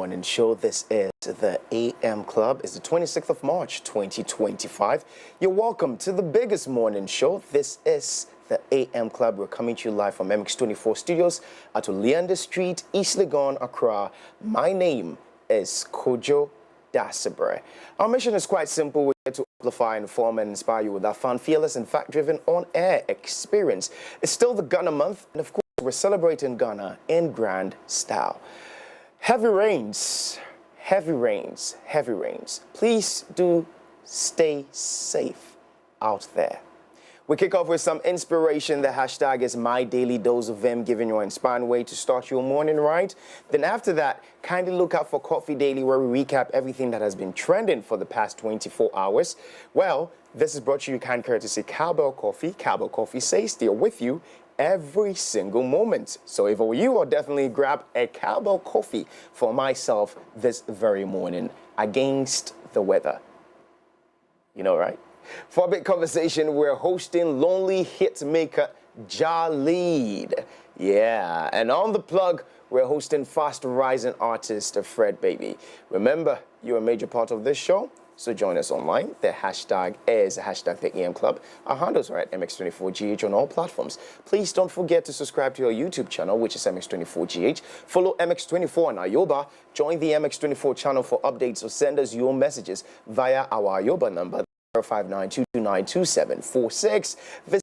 Morning show. This is the AM Club. It's the 26th of March, 2025. You're welcome to the biggest morning show. This is the AM Club. We're coming to you live from MX24 Studios at Oleander Street, East Legon, Accra. My name is Kojo Dasabre. Our mission is quite simple. We're here to amplify, inform, and inspire you with our fun, fearless, and fact-driven on-air experience. It's still the Ghana month, and of course, we're celebrating Ghana in grand style. Heavy rains, heavy rains, heavy rains. Please do stay safe out there. We kick off with some inspiration. The hashtag is My Daily Dose of Vim, giving you an inspiring way to start your morning, right? Then after that, kindly look out for Coffee Daily, where we recap everything that has been trending for the past 24 hours. Well, this is brought to you kind courtesy Cowbell Coffee. Cowbell Coffee says they're with you every single moment. So if I were you, I'll definitely grab a Cowbell Coffee for myself this very morning against the weather. You know, right? For a big conversation, we're hosting lonely hit maker Jah Lead. Yeah, and on the plug, we're hosting fast rising artist Fredbaby. Remember, you're a major part of this show, so join us online. The hashtag is hashtag the AM Club. Our handles are at MX24GH on all platforms. Please don't forget to subscribe to our YouTube channel, which is MX24GH. Follow MX24 on Ayoba. Join the MX24 channel for updates or send us your messages via our Ayoba number 05922292746. Visit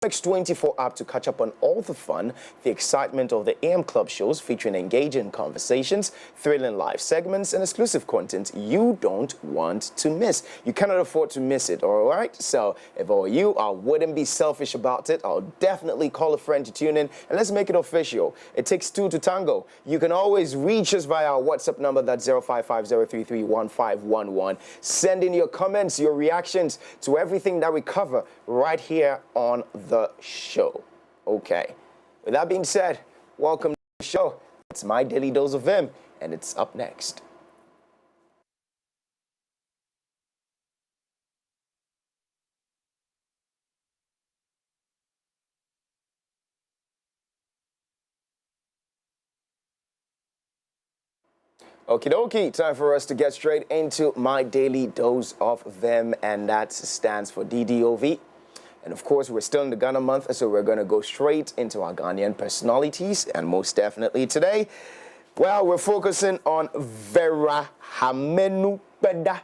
MX24 app to catch up on all the fun, the excitement of the AM Club shows featuring engaging conversations, thrilling live segments, and exclusive content you don't want to miss. You cannot afford to miss it, all right? So if I were you, I wouldn't be selfish about it. I'll definitely call a friend to tune in, and let's make it official. It takes two to tango. You can always reach us via our WhatsApp number, that's 0550331511. Send in your comments, your reactions to everything that we cover right here on the show. Okay, with that being said, welcome to the show. It's My Daily Dose of Vim, and it's up next. Okie dokie, time for us to get straight into My Daily Dose of Vim, and that stands for DDOV. And of course, we're still in the Ghana month, so we're going to go straight into our Ghanaian personalities. And most definitely today, well, we're focusing on Vera Hamenu Beda.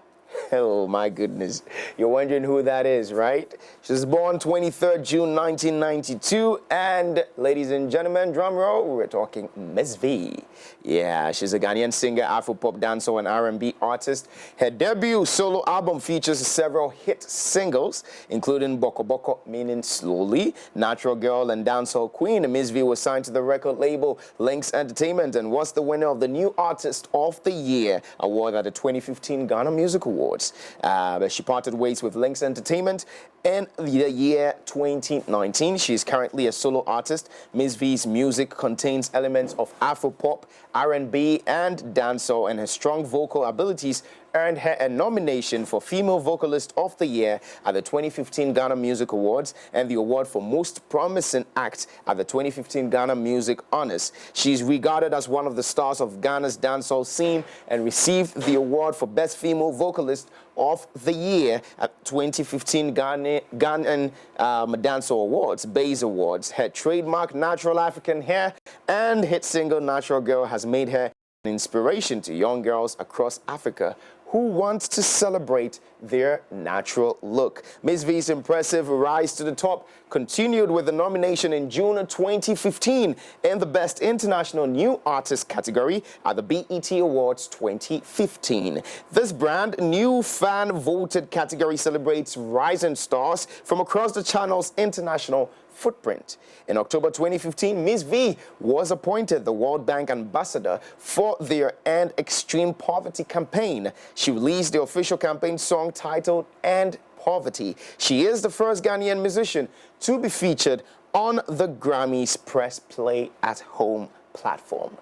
Oh, my goodness. You're wondering who that is, right? She was born 23rd June 1992. And ladies and gentlemen, drum roll, we're talking Miss V. Yeah, she's a Ghanaian singer, Afro-pop dancer, and R&B artist. Her debut solo album features several hit singles, including Boko Boko, meaning slowly, Natural Girl, and Dancehall Queen. Miss V was signed to the record label Lynx Entertainment and was the winner of the New Artist of the Year award at the 2015 Ghana Music Awards. But she parted ways with Lynx Entertainment in the year 2019. She is currently a solo artist. Miss V's music contains elements of Afro-pop, R&B, and dancehall, and her strong vocal abilities earned her a nomination for Female Vocalist of the Year at the 2015 Ghana Music Awards and the award for Most Promising Act at the 2015 Ghana Music Honors. She is regarded as one of the stars of Ghana's dancehall scene and received the award for Best Female Vocalist of the Year at 2015 Ghanaian Dancehall Awards, Bays Awards. Her trademark natural African hair and hit single Natural Girl has made her an inspiration to young girls across Africa who want to celebrate their natural look. Miss V's impressive rise to the top continued with the nomination in June 2015 in the Best International New Artist category at the BET Awards 2015. This brand new fan-voted category celebrates rising stars from across the channel's international footprint. In October 2015, Miss V was appointed the World Bank Ambassador for their End Extreme Poverty campaign. She released the official campaign song titled End Poverty. She is the first Ghanaian musician to be featured on the Grammys Press Play at Home platform.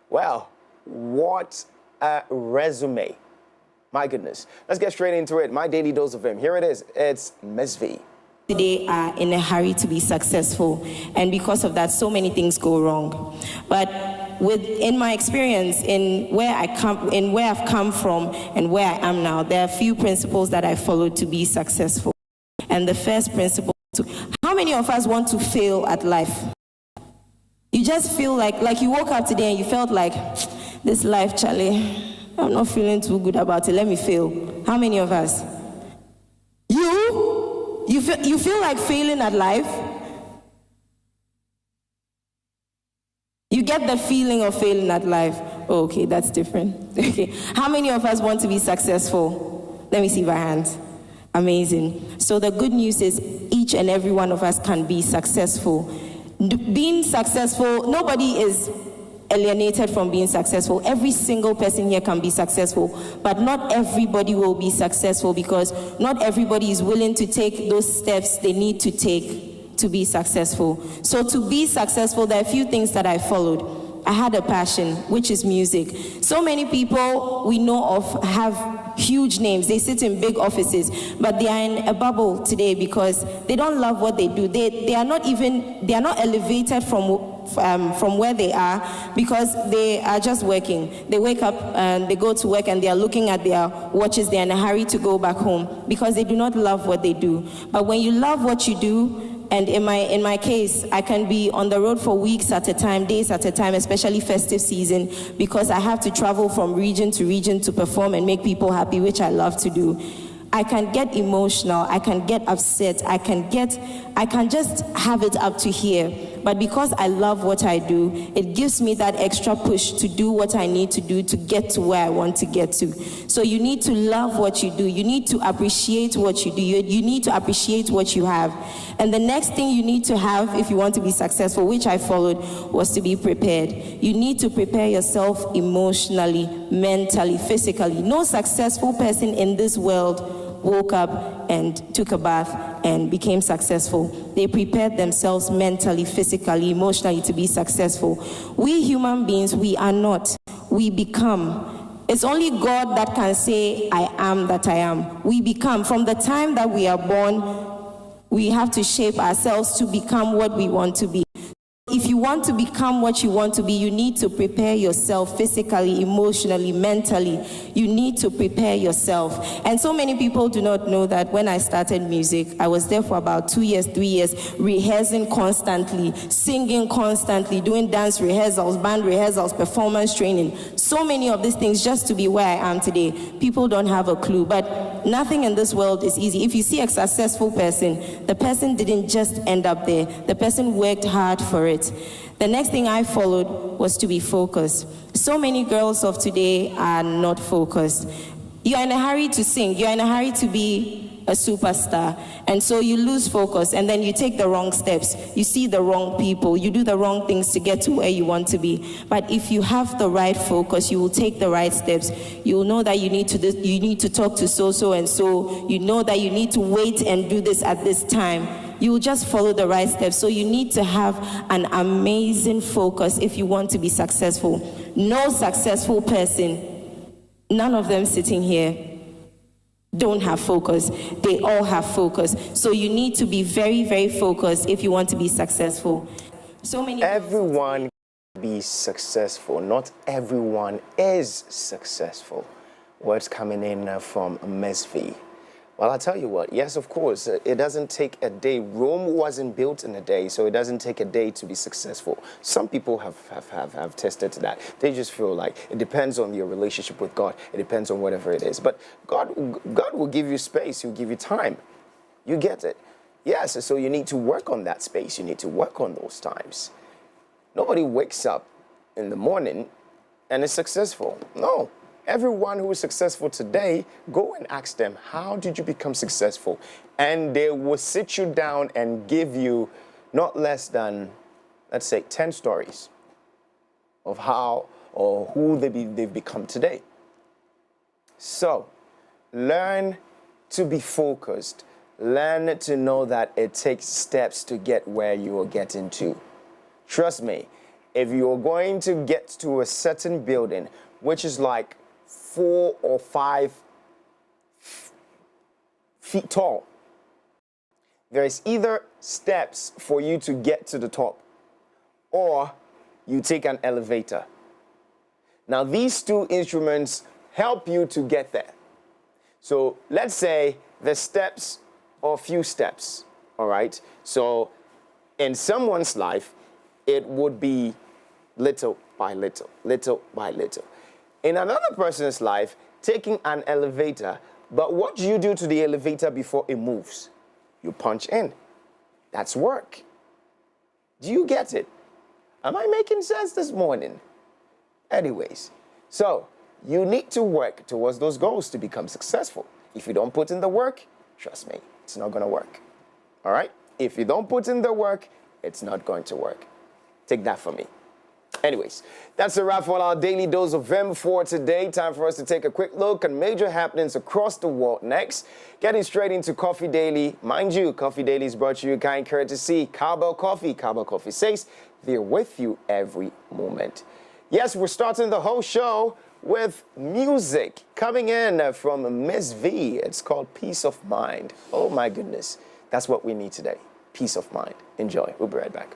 Well, what a resume. My goodness. Let's get straight into it. My Daily Dose of Vim. Here it is. It's Miss V. today are in a hurry to be successful, and because of that, so many things go wrong. But in my experience, in where I've come from and where I am now, there are a few principles that I followed to be successful. And the first principle, how many of us want to fail at life? You just feel like you woke up today and you felt like, this life, Charlie, I'm not feeling too good about it, let me fail. How many of us? You feel like failing at life? You get the feeling of failing at life. Oh, okay, that's different. Okay. How many of us want to be successful? Let me see your hands. Amazing. So the good news is each and every one of us can be successful. Being successful, nobody is alienated from being successful. Every single person here can be successful, but not everybody will be successful because not everybody is willing to take those steps they need to take to be successful. So to be successful, there are a few things that I followed. I had a passion, which is music. So many people we know of have huge names. They sit in big offices, but they are in a bubble today because they don't love what they do. They are not elevated from where they are because they are just working. They wake up and they go to work and they are looking at their watches. They are in a hurry to go back home because they do not love what they do. But when you love what you do, and in my case, I can be on the road for weeks at a time, days at a time, especially festive season, because I have to travel from region to perform and make people happy, which I love to do. I can get emotional, I can get upset, I can just have it up to here. But because I love what I do, it gives me that extra push to do what I need to do to get to where I want to get to. So you need to love what you do. You need to appreciate what you do. You need to appreciate what you have. And the next thing you need to have if you want to be successful, which I followed, was to be prepared. You need to prepare yourself emotionally, mentally, physically. No successful person in this world woke up and took a bath and became successful. They prepared themselves mentally, physically, emotionally to be successful. We human beings, we are not. We become. It's only God that can say, I am that I am. We become. From the time that we are born, we have to shape ourselves to become what we want to be. If you want to become what you want to be, you need to prepare yourself physically, emotionally, mentally. You need to prepare yourself. And so many people do not know that when I started music, I was there for about 2 years, 3 years, rehearsing constantly, singing constantly, doing dance rehearsals, band rehearsals, performance training. So many of these things just to be where I am today. People don't have a clue, but nothing in this world is easy. If you see a successful person, the person didn't just end up there. The person worked hard for it. The next thing I followed was to be focused. So many girls of today are not focused. You're in a hurry to sing. You're in a hurry to be a superstar. And so you lose focus and then you take the wrong steps. You see the wrong people. You do the wrong things to get to where you want to be. But if you have the right focus, you will take the right steps. You will know that you need to talk to so and so. You know that you need to wait and do this at this time. You will just follow the right steps. So you need to have an amazing focus if you want to be successful. No successful person, none of them sitting here, don't have focus. They all have focus. So you need to be very, very focused if you want to be successful. Everyone can be successful. Not everyone is successful. Words coming in from Ms. V. Well, I'll tell you what, yes, of course, it doesn't take a day. Rome wasn't built in a day, so it doesn't take a day to be successful. Some people have tested that. They just feel like it depends on your relationship with God. It depends on whatever it is. But God will give you space. He'll give you time. You get it. Yes, so you need to work on that space. You need to work on those times. Nobody wakes up in the morning and is successful. No. Everyone who is successful today, go and ask them, how did you become successful? And they will sit you down and give you not less than, let's say, 10 stories of how or who they've become today. So, learn to be focused. Learn to know that it takes steps to get where you are getting to. Trust me, if you're going to get to a certain building, which is like 4 or 5 feet tall, There's either steps for you to get to the top, or you take an elevator. Now, these two instruments help you to get there. So let's say the steps or few steps, all right? So in someone's life, it would be little by little, little by little. In another person's life, taking an elevator, but what do you do to the elevator before it moves? You punch in. That's work. Do you get it? Am I making sense this morning? Anyways, so you need to work towards those goals to become successful. If you don't put in the work, trust me, it's not going to work. All right? If you don't put in the work, it's not going to work. Take that from me. Anyways, that's a wrap for our daily dose of Vim for today. Time for us to take a quick look at major happenings across the world next. Getting straight into Coffee Daily. Mind you, Coffee Daily is brought to you kind courtesy Cowbell Coffee. Cowbell Coffee says they're with you every moment. Yes, we're starting the whole show with music coming in from Miss V. It's called Peace of Mind. Oh my goodness, that's what we need today. Peace of mind. Enjoy. We'll be right back.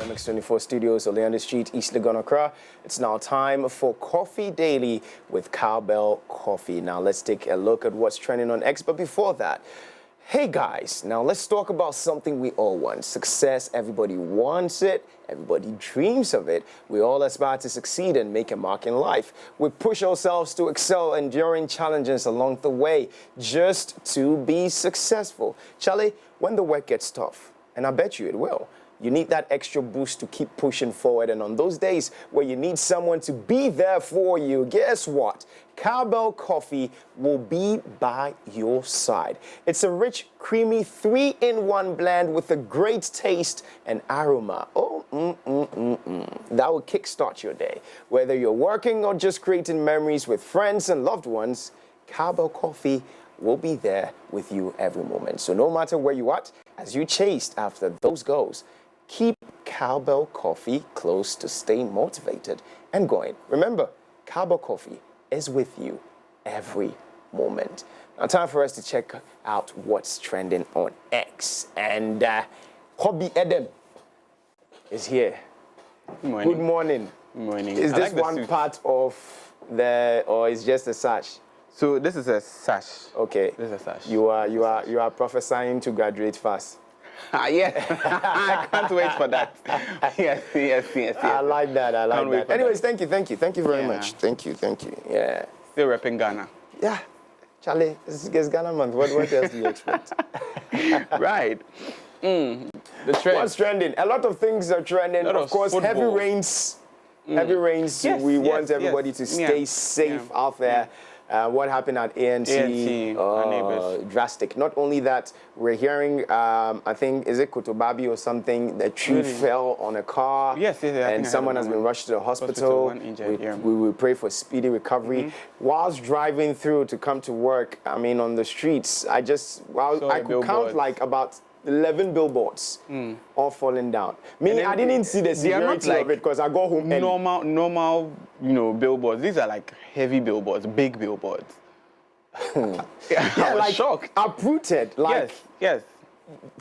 MX24 Studios, Oleander Street, East Legon, Accra. It's now time for Coffee Daily with Cowbell Coffee. Now let's take a look at what's trending on X. But before that, hey guys, now let's talk about something we all want. Success, everybody wants it, everybody dreams of it. We all aspire to succeed and make a mark in life. We push ourselves to excel, enduring challenges along the way just to be successful. Charlie, when the work gets tough, and I bet you it will, you need that extra boost to keep pushing forward. And on those days where you need someone to be there for you, guess what? Cowbell Coffee will be by your side. It's a rich, creamy 3-in-1 blend with a great taste and aroma. That will kickstart your day. Whether you're working or just creating memories with friends and loved ones, Cowbell Coffee will be there with you every moment. So no matter where you're at, as you chase after those goals, keep Cowbell Coffee close to stay motivated and going. Remember, Cowbell Coffee is with you every moment. Now, time for us to check out what's trending on X. And Hobby Edem is here. Good morning. Good morning. Good morning. Is this one part of the, or is just a sash? So this is a sash. Okay. This is a sash. You are prophesying to graduate fast. Yes. I can't wait for that. Yes. I like that. Anyways, that. thank you very much. Thank you. Yeah. Still repping Ghana. Yeah. Charlie, it's Ghana month. What else do you expect? Right. The trend. What's trending? A lot of things are trending. Of course, football. heavy rains. Heavy rains. Yes, we yes, want everybody to stay safe out there. What happened at ANC, our neighbors. Drastic. Not only that, we're hearing, I think, is it Kotobabi or something, the tree fell on a car. Yes, and someone has been rushed to the hospital. One injured, we will pray for speedy recovery. Whilst driving through to come to work, I mean, on the streets, I could count like about 11 billboards all falling down. Me, I didn't see the severity of it because I go home early. Normal, billboards. These are like heavy billboards, big billboards. I was shocked. Uprooted, yes.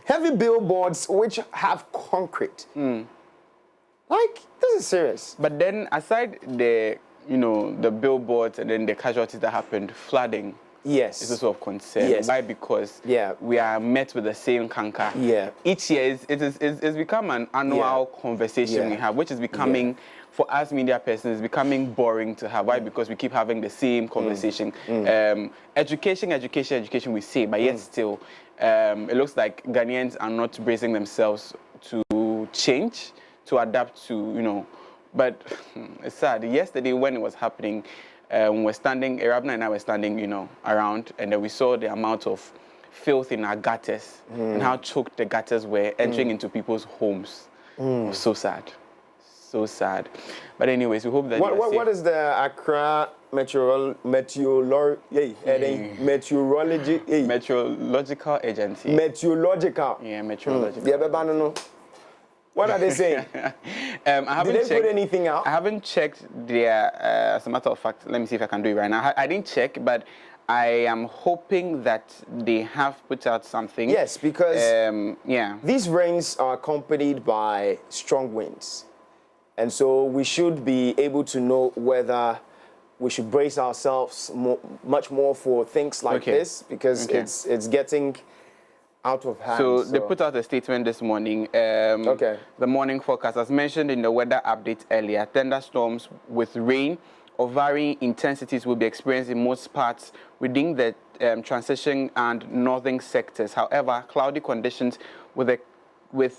Heavy billboards which have concrete. Like, this is serious. But then aside the billboards and then the casualties that happened, flooding. Yes. It's also of concern. Yes. Why? Because we are met with the same canker. Yeah. Each year, it's become an annual conversation we have, which is becoming, for us media persons, becoming boring to have. Why? Because we keep having the same conversation. Education, we say, but yet still, it looks like Ghanaians are not bracing themselves to change, to adapt to, but it's sad. Yesterday when it was happening, we're standing, Arabna and I were standing, around, and then we saw the amount of filth in our gutters and how choked the gutters were entering into people's homes. It was so sad. So sad. But anyways, we hope that what is the Accra meteorological agency? Meteorological. Yeah, meteorological. What are they saying? Did they put anything out? I haven't checked their, as a matter of fact, let me see if I can do it right now. I didn't check, but I am hoping that they have put out something. Yes, because these rains are accompanied by strong winds. And so we should be able to know whether we should brace ourselves much more for things like this, because it's getting out of hand. So they put out a statement this morning. The morning forecast, as mentioned in the weather update earlier, thunderstorms with rain of varying intensities will be experienced in most parts within the transition and northern sectors. However, cloudy conditions with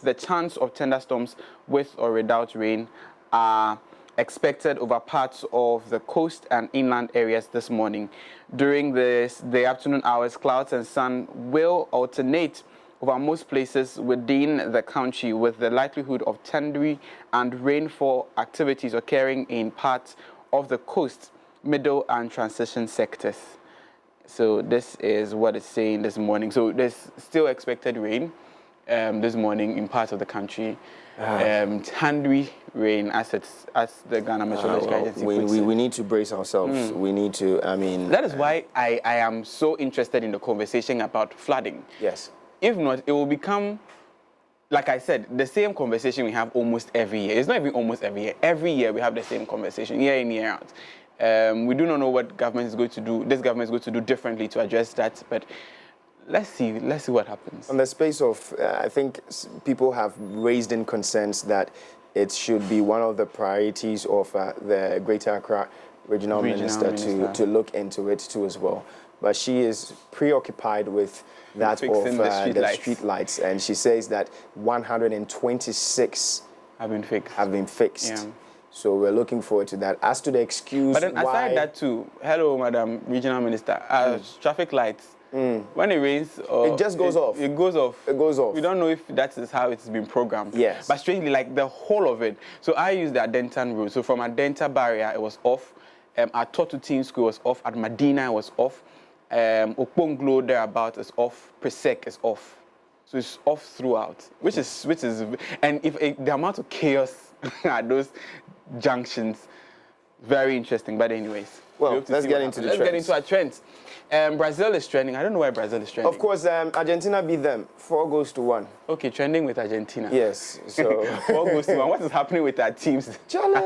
the chance of thunderstorms with or without rain are expected over parts of the coast and inland areas this morning. During the afternoon hours, clouds and sun will alternate over most places within the country, with the likelihood of thundery and rainfall activities occurring in parts of the coast, middle and transition sectors. So this is what it's saying this morning. So there's still expected rain this morning in parts of the country. Thundery rain, as the Ghana Meteorological Agency puts it. We need to brace ourselves. We need to, That is why I am so interested in the conversation about flooding. Yes. If not, it will become like I said, the same conversation we have almost every year. It's not even almost every year. Every year we have the same conversation, year in, year out. We do not know what government is going to do. This government is going to do differently to address that. But let's see what happens. On the space of, I think people have raised in concerns that it should be one of the priorities of the Greater Accra Regional Minister to look into it too as well. But she is preoccupied with that of the street lights, and she says that 126 have been fixed. Yeah. So we're looking forward to that. As to the excuse, but then aside that too, hello, Madam Regional Minister, traffic lights. When it rains, it just goes off. It goes off. It goes off. We don't know if that is how it's been programmed. Yes. But strangely, like the whole of it. So I used the Adentan road. So from Adenta barrier, it was off. At Totu Teen School was off. At Medina, it was off. Okponglo thereabout is off. Presec is off. So it's off throughout, which is, and if the amount of chaos at those junctions, very interesting. But anyways, well, let's get into the trends. Let's get into our trends. Brazil is trending. I don't know why Brazil is trending. Of course, Argentina beat them 4-1. Okay, trending with Argentina. Yes. So 4-1. What is happening with our teams? Charlie,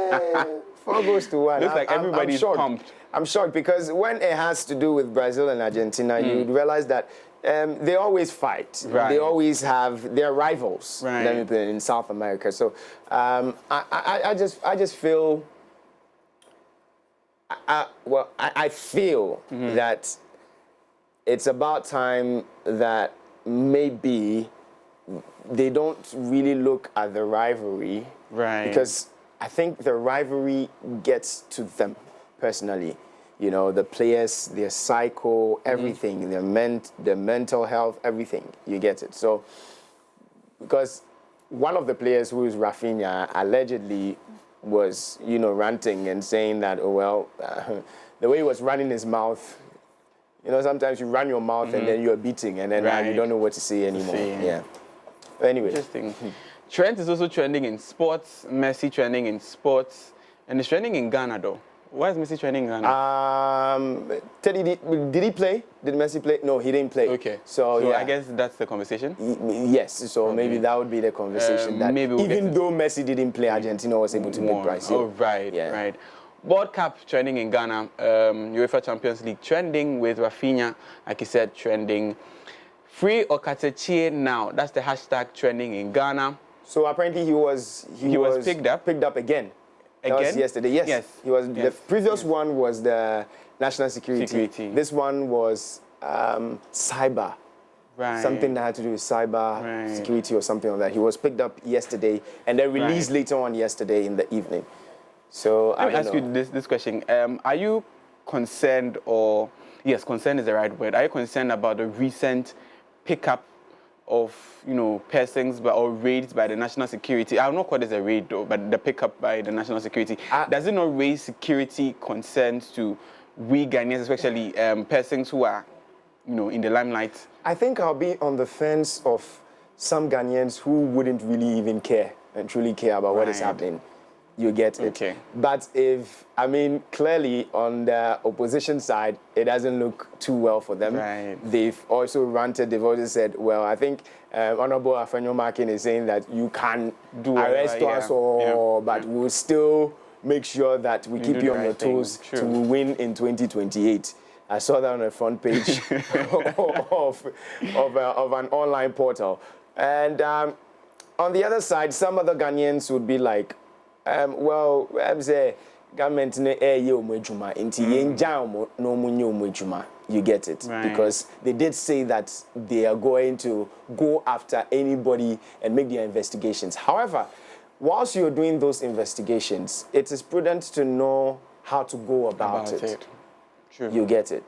4-1. Looks like everybody's pumped. I'm shocked because when it has to do with Brazil and Argentina, you realize that they always fight. Right. They always have their rivals. Right. Let me put it in South America. So I just feel. I feel that it's about time that maybe they don't really look at the rivalry. Right. Because I think the rivalry gets to them personally. You know, the players, their psycho, everything, their mental health, everything. You get it. So, because one of the players, who is Rafinha, allegedly was, ranting and saying that, the way he was running his mouth, sometimes you run your mouth and then you're beating and then you don't know what to say anymore. Yeah. Anyway. Interesting. Trent is also trending in sports. Messi trending in sports. And it's trending in Ghana, though. Why is Messi trending in Ghana? Teddy, did he play? Did Messi play? No, he didn't play. Okay. So yeah. I guess that's the conversation? Yes. So maybe that would be the conversation. That maybe even though Messi didn't play, Argentina was able to beat Brazil. Oh, right. Yeah. Right. World Cup trending in Ghana. UEFA Champions League trending with Rafinha, like you said, trending. Free Okatechie now. That's the hashtag trending in Ghana. So apparently he was picked up again. That was yesterday. Yes. He was. Yes. The previous one was the national security. This one was cyber. Right. Something that had to do with cyber security or something like that. He was picked up yesterday and then released later on yesterday in the evening. So let me ask you this question. Are you concerned, or yes, concerned is the right word. Are you concerned about the recent pickup of persons or raids by the national security? I will not call this a raid though, but the pickup by the national security. Does it not raise security concerns to we Ghanaians, especially persons who are in the limelight? I think I'll be on the fence of some Ghanaians who wouldn't really even care and truly care about what is happening. You get it. Okay. But clearly on the opposition side, it doesn't look too well for them. Right. They've also ranted, they've also said, well, I think Honorable Afenyo Makin is saying that you can arrest us but we'll still make sure that we keep you on your toes to win in 2028. I saw that on the front page of an online portal. And on the other side, some other Ghanaians would be like, I'm saying, government you get it, because they did say that they are going to go after anybody and make their investigations. However, whilst you're doing those investigations, it is prudent to know how to go about it. True. You get it.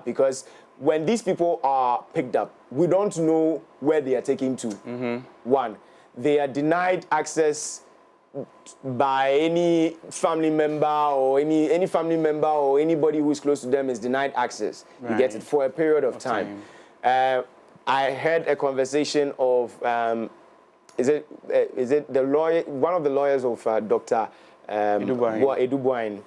Because when these people are picked up, we don't know where they are taken to. One, they are denied access by any family member or any family member or anybody who is close to them is denied access. You get it, for a period of time. I heard a conversation of is it the lawyer, one of the lawyers of Dr. Edubwine,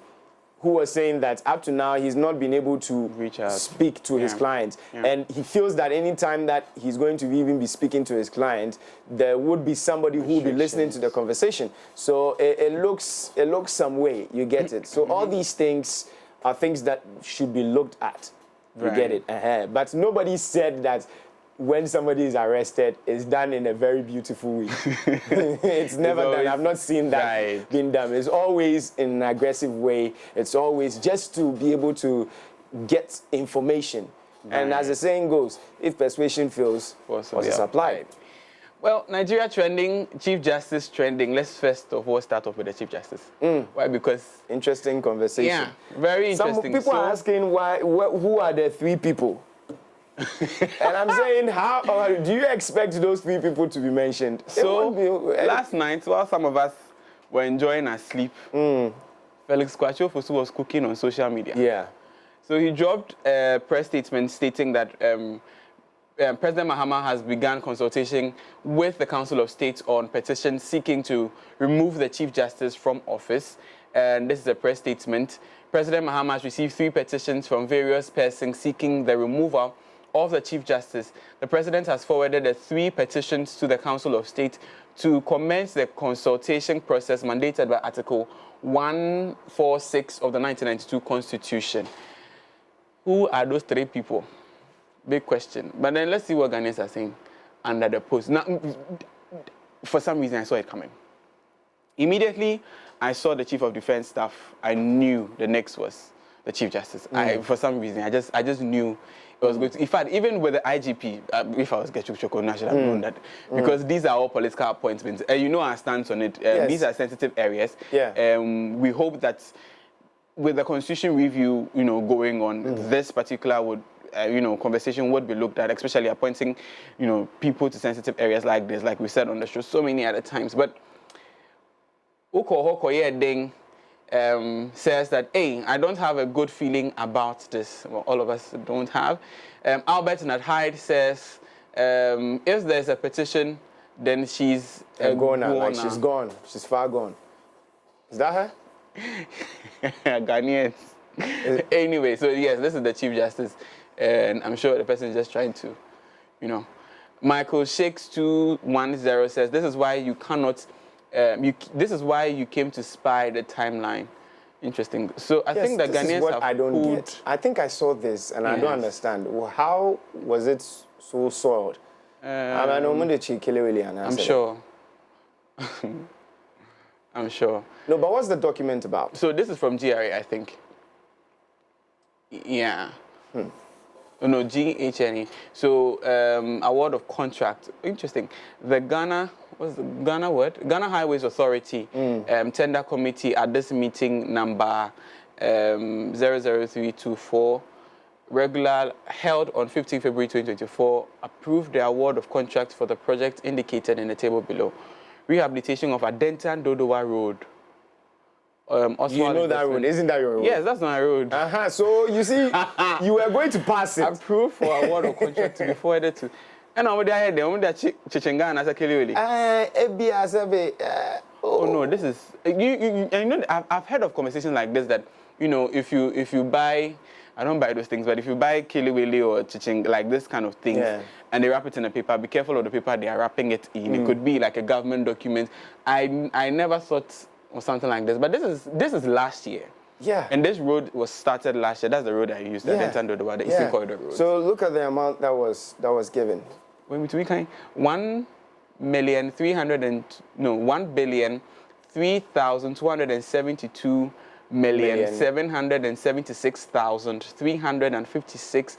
who was saying that up to now he's not been able to speak to his clients. And he feels that anytime that he's going to even be speaking to his client, there would be somebody who will be listening to the conversation. So it looks some way, you get it. So all these things are things that should be looked at. You get it. But nobody said that when somebody is arrested, it's done in a very beautiful way. It's never done. I've not seen that being done. It's always in an aggressive way. It's always just to be able to get information. And as the saying goes, if persuasion fails, what's applied? Well, Nigeria trending, Chief Justice trending. Let's first of all start off with the Chief Justice. Why? Because interesting conversation. Yeah, very interesting. Some people are asking who are the three people? And I'm saying, how do you expect those three people to be mentioned? So last night, while some of us were enjoying our sleep, Felix Kwachofosu was cooking on social media. Yeah. So he dropped a press statement stating that President Mahama has begun consultation with the Council of State on petitions seeking to remove the Chief Justice from office. And this is a press statement. President Mahama has received 3 petitions from various persons seeking the removal of the Chief Justice. The President has forwarded the 3 petitions to the Council of State to commence the consultation process mandated by Article 146 of the 1992 Constitution. Who are those 3 people? Big question. But then let's see what Ghanaians are saying under the post. Now, for some reason, I saw it coming. Immediately, I saw the Chief of Defense Staff. I knew the next was the Chief Justice. For some reason, I just knew it was going to. In fact, even with the IGP, if I was Getchuk Choko, I should have known that. Because these are all political appointments. You know our stance on it. These are sensitive areas. We hope that with the Constitution review, going on, this particular would, conversation would be looked at, especially appointing, people to sensitive areas like this, like we said on the show so many other times. But says that, hey, I don't have a good feeling about this. Well, all of us don't have. Albert Nadhide says, if there's a petition, then she's a goner. Like she's gone. She's far gone. Is that her? Ghanaians. Anyway, so yes, this is the Chief Justice. And I'm sure the person is just trying to, Michael Shakes 210 says, this is why you cannot... this is why you came to spy the timeline. Interesting. So I think that Ghanaians have I don't get. I think I saw this and I don't understand. How was it so soiled? I'm sure. I'm sure. No, but what's the document about? So this is from GRA, I think. Yeah. No, GHNE. So award of contract. Interesting. The Ghana... What's the Ghana word? Ghana Highways Authority tender committee at this meeting number 00324, regular held on 15 February 2024, approved the award of contract for the project indicated in the table below. Rehabilitation of Adentan Dodowa Road. You know that road, isn't that your road? Yes, that's my road. So you see, you were going to pass it. Approved for award of contract to be forwarded to. And over there, Chichengana as a Kiliwili. Oh no, this is I've heard of conversations like this that if you buy, I don't buy those things, but if you buy Kiliwili or Chicheng, like this kind of things, and they wrap it in a paper, be careful of the paper they are wrapping it in. It could be like a government document. I never thought of something like this, but this is last year. Yeah. And this road was started last year. That's the road I used, the Denton Dodowa, the Eastern Corridor Road. So look at the amount that was given. When we can 1,372,776,356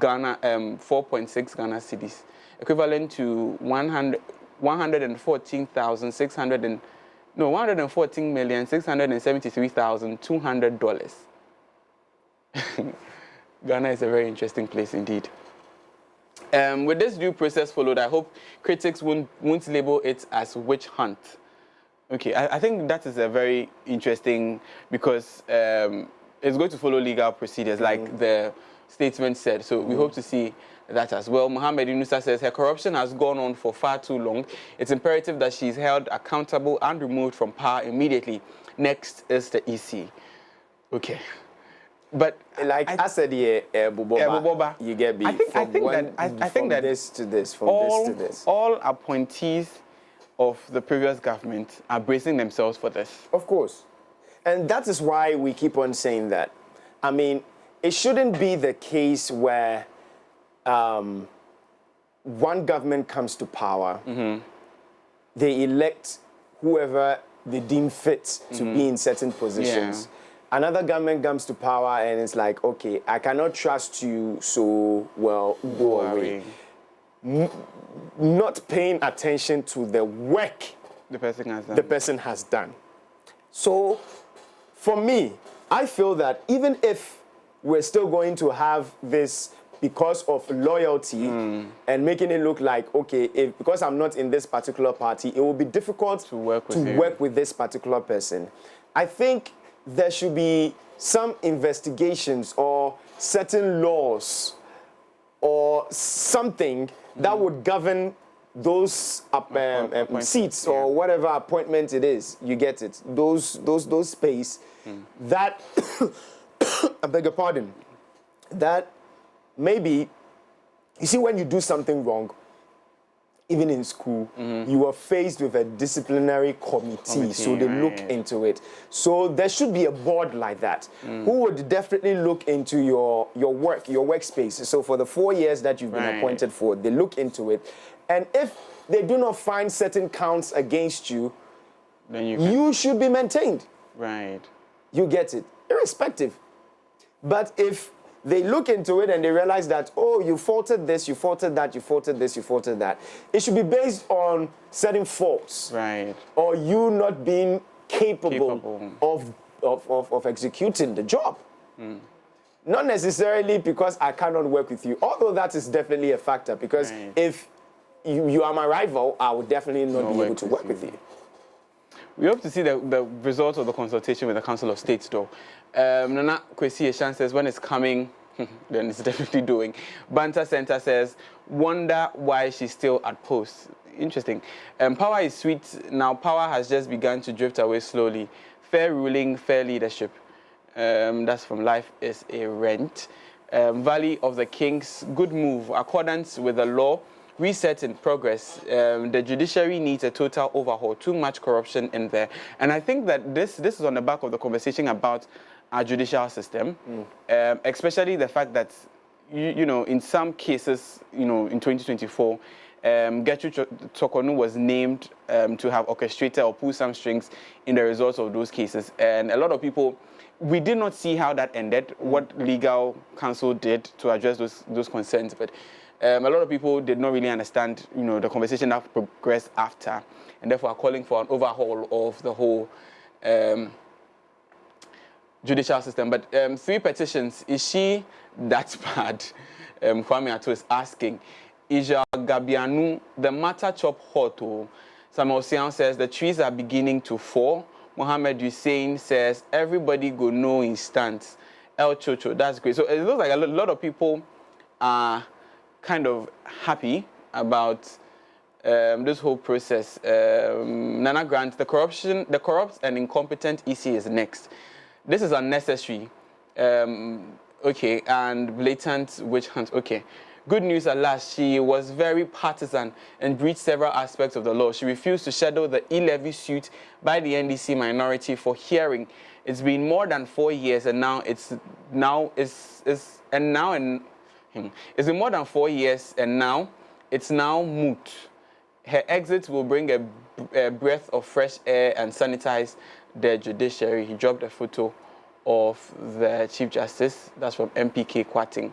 Ghana 4.6 Ghana cedis, equivalent to 114,673,200 Ghana is a very interesting place indeed. With this due process followed, I hope critics won't label it as witch hunt. Okay, I think that is a very interesting, because it's going to follow legal procedures like the statement said. So we hope to see that as well. Mohammed Yunusa says her corruption has gone on for far too long. It's imperative that she's held accountable and removed from power immediately. Next is the EC. Okay. But like I said, Buboba, you get beat. I think that this to this, from this to this. All appointees of the previous government are bracing themselves for this. Of course. And that is why we keep on saying that. I mean, it shouldn't be the case where one government comes to power, they elect whoever they deem fit to be in certain positions. Yeah. Another government comes to power and it's like, okay, I cannot trust you, so, well, go away. Not paying attention to the work the person has done. So, for me, I feel that even if we're still going to have this because of loyalty and making it look like, okay, because I'm not in this particular party, it will be difficult to work with this particular person. I think there should be some investigations or certain laws or something that would govern those seats or whatever appointment it is. You get it? Those space that I beg your pardon. That maybe, you see, when you do something wrong, even in school, you are faced with a disciplinary committee, so they look into it. So there should be a board like that who would definitely look into your work, your workspace. So for the 4 years that you've been appointed for, they look into it. And if they do not find certain counts against you, then you should be maintained. Right. You get it, irrespective. But if they look into it and they realize that, oh, you faulted this, you faulted that, you faulted this, you faulted that, it should be based on certain faults. Right. Or you not being capable. Of executing the job. Not necessarily because I cannot work with you, although that is definitely a factor, because if you are my rival, I would definitely not be able to work with you. We hope to see the results of the consultation with the Council of State, though. Nana Kwesi Eshan says, when it's coming, then it's definitely doing. Banter Center says, wonder why she's still at post. Interesting. Power is sweet. Now power has just begun to drift away slowly. Fair ruling, fair leadership. That's from Life is a Rent. Valley of the Kings, good move. Accordance with the law, reset in progress. The judiciary needs a total overhaul. Too much corruption in there. And I think that this is on the back of the conversation about our judicial system, especially the fact that, you know, in some cases, you know, in 2024, Gertrude Tokonu was named to have orchestrated or pulled some strings in the results of those cases. And a lot of people, we did not see how that ended, what legal counsel did to address those concerns. But a lot of people did not really understand, you know, the conversation that progressed after, and therefore are calling for an overhaul of the whole judicial system. But 3 petitions, is she that bad? Kwame Ato is asking. Ija Gabianu, the matter chop hot. Samuel Sian says the trees are beginning to fall. Mohammed Hussein says everybody go know instant. El Chocho, that's great. So it looks like a lot of people are kind of happy about this whole process. Nana Grant, the corrupt and incompetent EC is next. This is unnecessary. Okay, and blatant witch hunt. Okay. Good news at last, she was very partisan and breached several aspects of the law. She refused to shadow the e-levy suit by the NDC minority for hearing. It's been more than 4 years, and it's been more than 4 years, and now it's now moot. Her exit will bring a breath of fresh air and sanitize the judiciary. He dropped a photo of the Chief Justice. That's from MPK Kwating.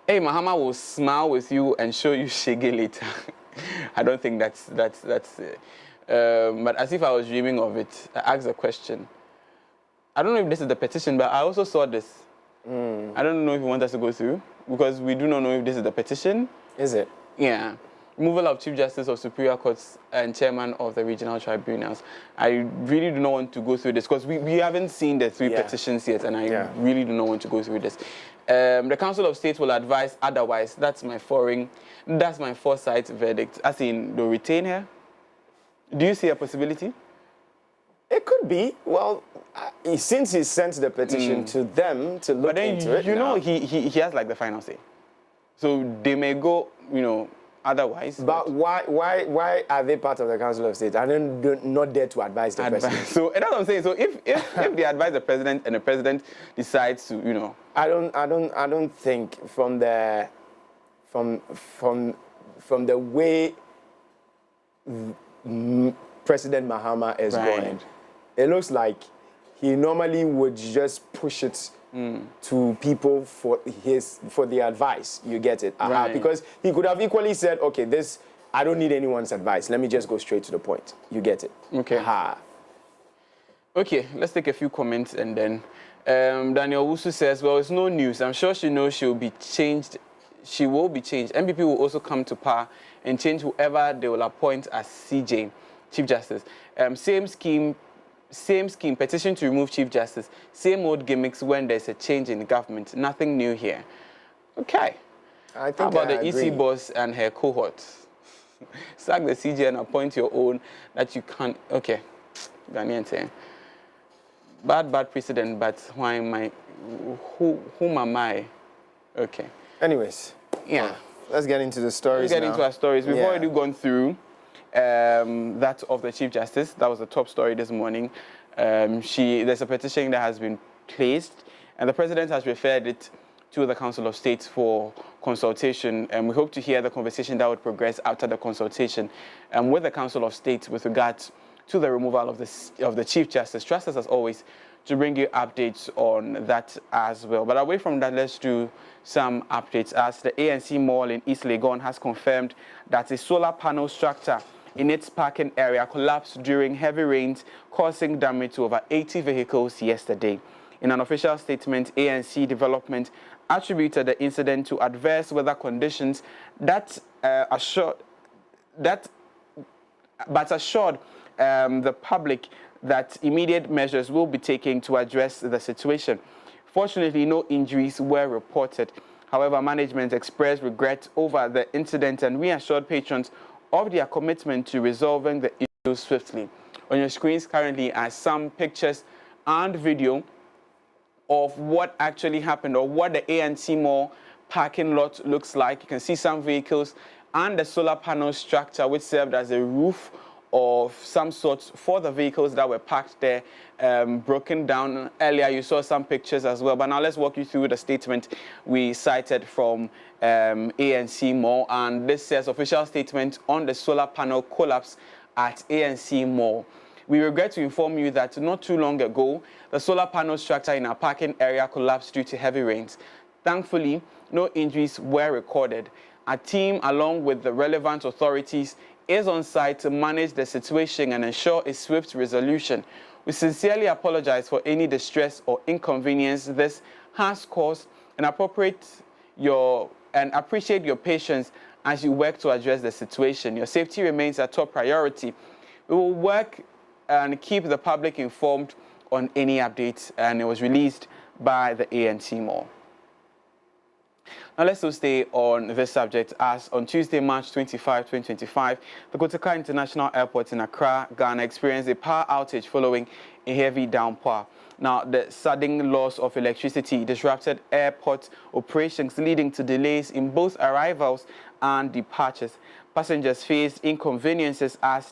Hey, Mahama will smile with you and show you shege later. I don't think that's it. But as if I was dreaming of it, I asked a question. I don't know if this is the petition, but I also saw this. I don't know if you want us to go through, because we do not know if this is the petition. Is it? Yeah. Removal of Chief Justice of Superior Courts and Chairman of the Regional Tribunals. I really do not want to go through this, because we haven't seen the 3 petitions yet, and I really do not want to go through this. The Council of State will advise otherwise. That's my foresight verdict. As in, they'll retain her. Do you see a possibility? It could be. Well, since he sent the petition to them to look into it, you know, he has like the final say. So they may go, you know, otherwise. But why are they part of the Council of State? Are they not there to advise the president? So that's what I'm saying. So if they advise the president and the president decides to, you know, I don't think from the way President Mahama is going, it looks like he normally would just push it to people for the advice. You get it? Because he could have equally said, okay, this, I don't need anyone's advice. Let me just go straight to the point. You get it? Okay. Okay, let's take a few comments and then Daniel Wusu says, well, it's no news. I'm sure she knows she will be changed. She will be changed. MPP will also come to power and change whoever they will appoint as CJ, Chief Justice. Same scheme, petition to remove Chief Justice. Same old gimmicks when there's a change in government. Nothing new here. Okay. I think How about the EC boss and her cohorts? Sack the CJ and appoint your own that you can't. Okay. Ghanaian saying. Bad precedent, but why am I? Whom am I? Okay. Anyways. Yeah. Let's get into the stories. Let's get into our stories. We've already gone through that of the Chief Justice. That was the top story this morning. There's a petition that has been placed, and the President has referred it to the Council of State for consultation. And we hope to hear the conversation that would progress after the consultation with the Council of State with regards to the removal of the Chief Justice. Trust us, as always, to bring you updates on that as well. But away from that, let's do some updates, as the ANC Mall in East Legon has confirmed that a solar panel structure in its parking area collapsed during heavy rains, causing damage to over 80 vehicles yesterday. In an official statement, ANC Development attributed the incident to adverse weather conditions but assured the public that immediate measures will be taken to address the situation. Fortunately, no injuries were reported. However, management expressed regret over the incident and reassured patrons of their commitment to resolving the issue swiftly. On your screens currently are some pictures and video of what actually happened, or what the ANC Mall parking lot looks like. You can see some vehicles and the solar panel structure, which served as a roof of some sort for the vehicles that were parked there, broken down. Earlier you saw some pictures as well, but now let's walk you through the statement we cited from ANC Mall. And this says, official statement on the solar panel collapse at ANC Mall. We regret to inform you that not too long ago, the solar panel structure in our parking area collapsed due to heavy rains. Thankfully, no injuries were recorded. Our team, along with the relevant authorities, is on site to manage the situation and ensure a swift resolution. We sincerely apologize for any distress or inconvenience this has caused and appreciate your patience as you work to address the situation. Your safety remains a top priority. We will work and keep the public informed on any updates, and it was released by the ANC Mall. Now let's still stay on this subject, as on Tuesday, March 25, 2025, the Kotoka International Airport in Accra, Ghana experienced a power outage following a heavy downpour. Now, the sudden loss of electricity disrupted airport operations, leading to delays in both arrivals and departures. Passengers faced inconveniences as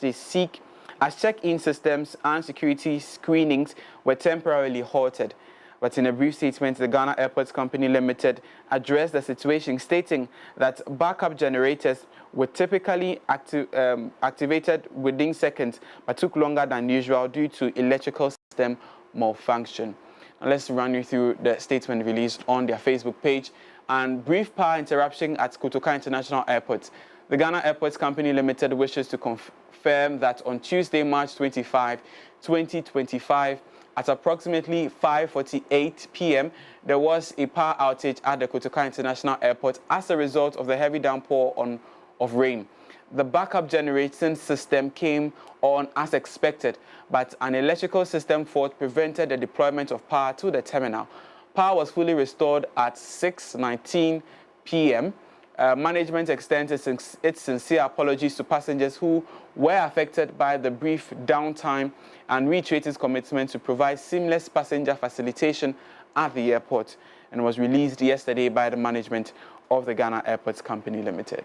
check-in systems and security screenings were temporarily halted. But in a brief statement, the Ghana Airports Company Limited addressed the situation, stating that backup generators were typically activated within seconds, but took longer than usual due to electrical system malfunction. Now let's run you through the statement released on their Facebook page. And brief power interruption at Kotoka International Airport. The Ghana Airports Company Limited wishes to confirm that on Tuesday, March 25, 2025, at approximately 5:48 p.m., there was a power outage at the Kotoka International Airport as a result of the heavy downpour of rain. The backup generating system came on as expected, but an electrical system fault prevented the deployment of power to the terminal. Power was fully restored at 6:19 p.m. Management extends its sincere apologies to passengers who were affected by the brief downtime and reiterates its commitment to provide seamless passenger facilitation at the airport, and was released yesterday by the management of the Ghana Airports Company Limited.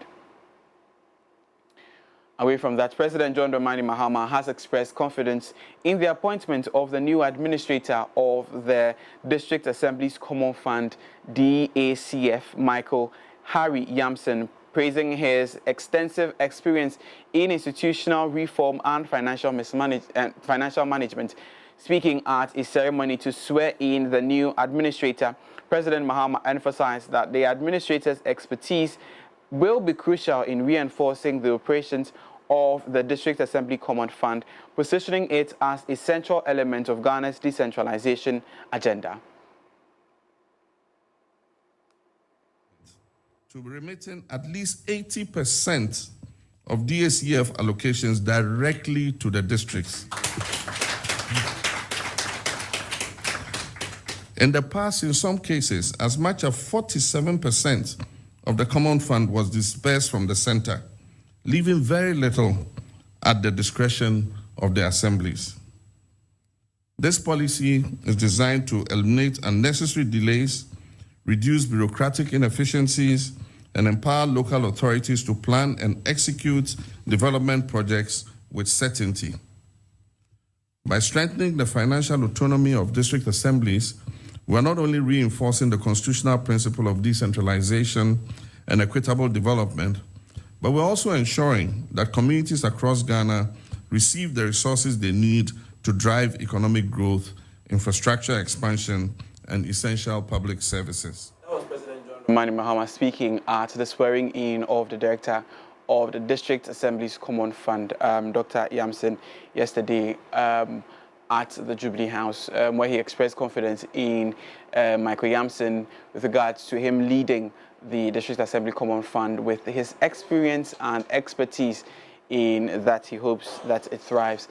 Away from that, President John Dramani Mahama has expressed confidence in the appointment of the new administrator of the District Assembly's Common Fund, DACF, Michael Harry Yamson, praising his extensive experience in institutional reform and financial management. Speaking at a ceremony to swear in the new administrator, President Mahama emphasized that the administrator's expertise will be crucial in reinforcing the operations of the District Assembly Common Fund, positioning it as a central element of Ghana's decentralization agenda. To be remitting at least 80% of DACF allocations directly to the districts. In the past, in some cases, as much as 47% of the Common Fund was dispersed from the center, leaving very little at the discretion of the assemblies. This policy is designed to eliminate unnecessary delays, reduce bureaucratic inefficiencies, and empower local authorities to plan and execute development projects with certainty. By strengthening the financial autonomy of district assemblies, we are not only reinforcing the constitutional principle of decentralization and equitable development, but we're also ensuring that communities across Ghana receive the resources they need to drive economic growth, infrastructure expansion, and essential public services. That was President John Dramani Mahama speaking at the swearing-in of the director of the District Assembly's Common Fund, Dr. Yamson, yesterday at the Jubilee House, where he expressed confidence in Michael Yamson with regards to him leading the District Assembly Common Fund with his experience and expertise in that. He hopes that it thrives.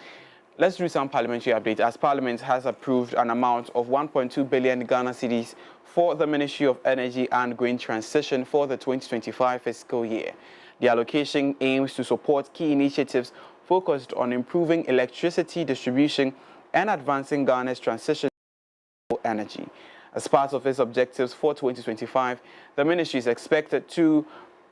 Let's do some parliamentary updates. As Parliament has approved an amount of 1.2 billion Ghana cedis for the Ministry of Energy and Green Transition for the 2025 fiscal year. The allocation aims to support key initiatives focused on improving electricity distribution and advancing Ghana's transition to energy. As part of its objectives for 2025, the ministry is expected to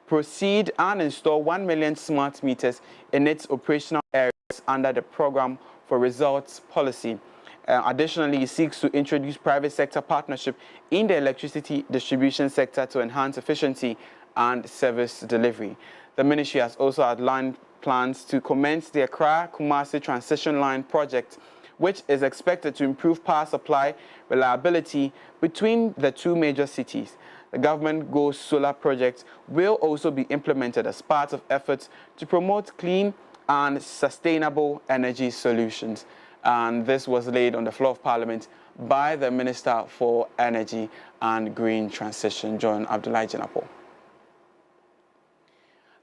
proceed and install 1 million smart meters in its operational areas under the Program for Results policy. Additionally, it seeks to introduce private sector partnership in the electricity distribution sector to enhance efficiency and service delivery. The ministry has also outlined plans to commence the Accra-Kumasi Transition Line project, which is expected to improve power supply reliability between the two major cities. The government Go's solar project will also be implemented as part of efforts to promote clean and sustainable energy solutions. And this was laid on the floor of Parliament by the Minister for Energy and Green Transition, John Abdullahi Jinapo.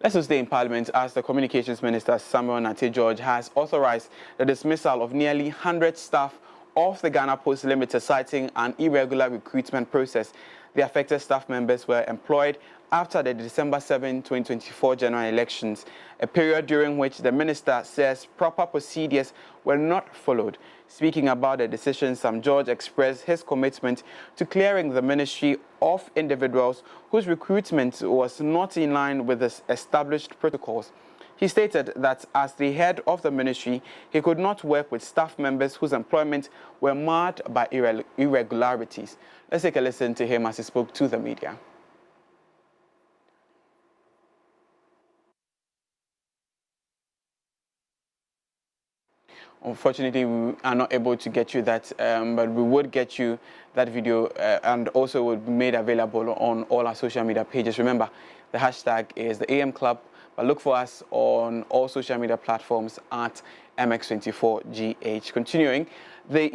Let's stay in Parliament as the Communications Minister, Samuel Nate George, has authorized the dismissal of nearly 100 staff of the Ghana Post Limited, citing an irregular recruitment process. The affected staff members were employed after the December 7, 2024 general elections, a period during which the minister says proper procedures were not followed. Speaking about the decision, Sam George expressed his commitment to clearing the ministry of individuals whose recruitment was not in line with the established protocols. He stated that as the head of the ministry, he could not work with staff members whose employment were marred by irregularities. Let's take a listen to him as he spoke to the media. Unfortunately, we are not able to get you that, but we would get you that video and also will be made available on all our social media pages. Remember, the hashtag is the AM Club, but look for us on all social media platforms at MX24GH. Continuing, the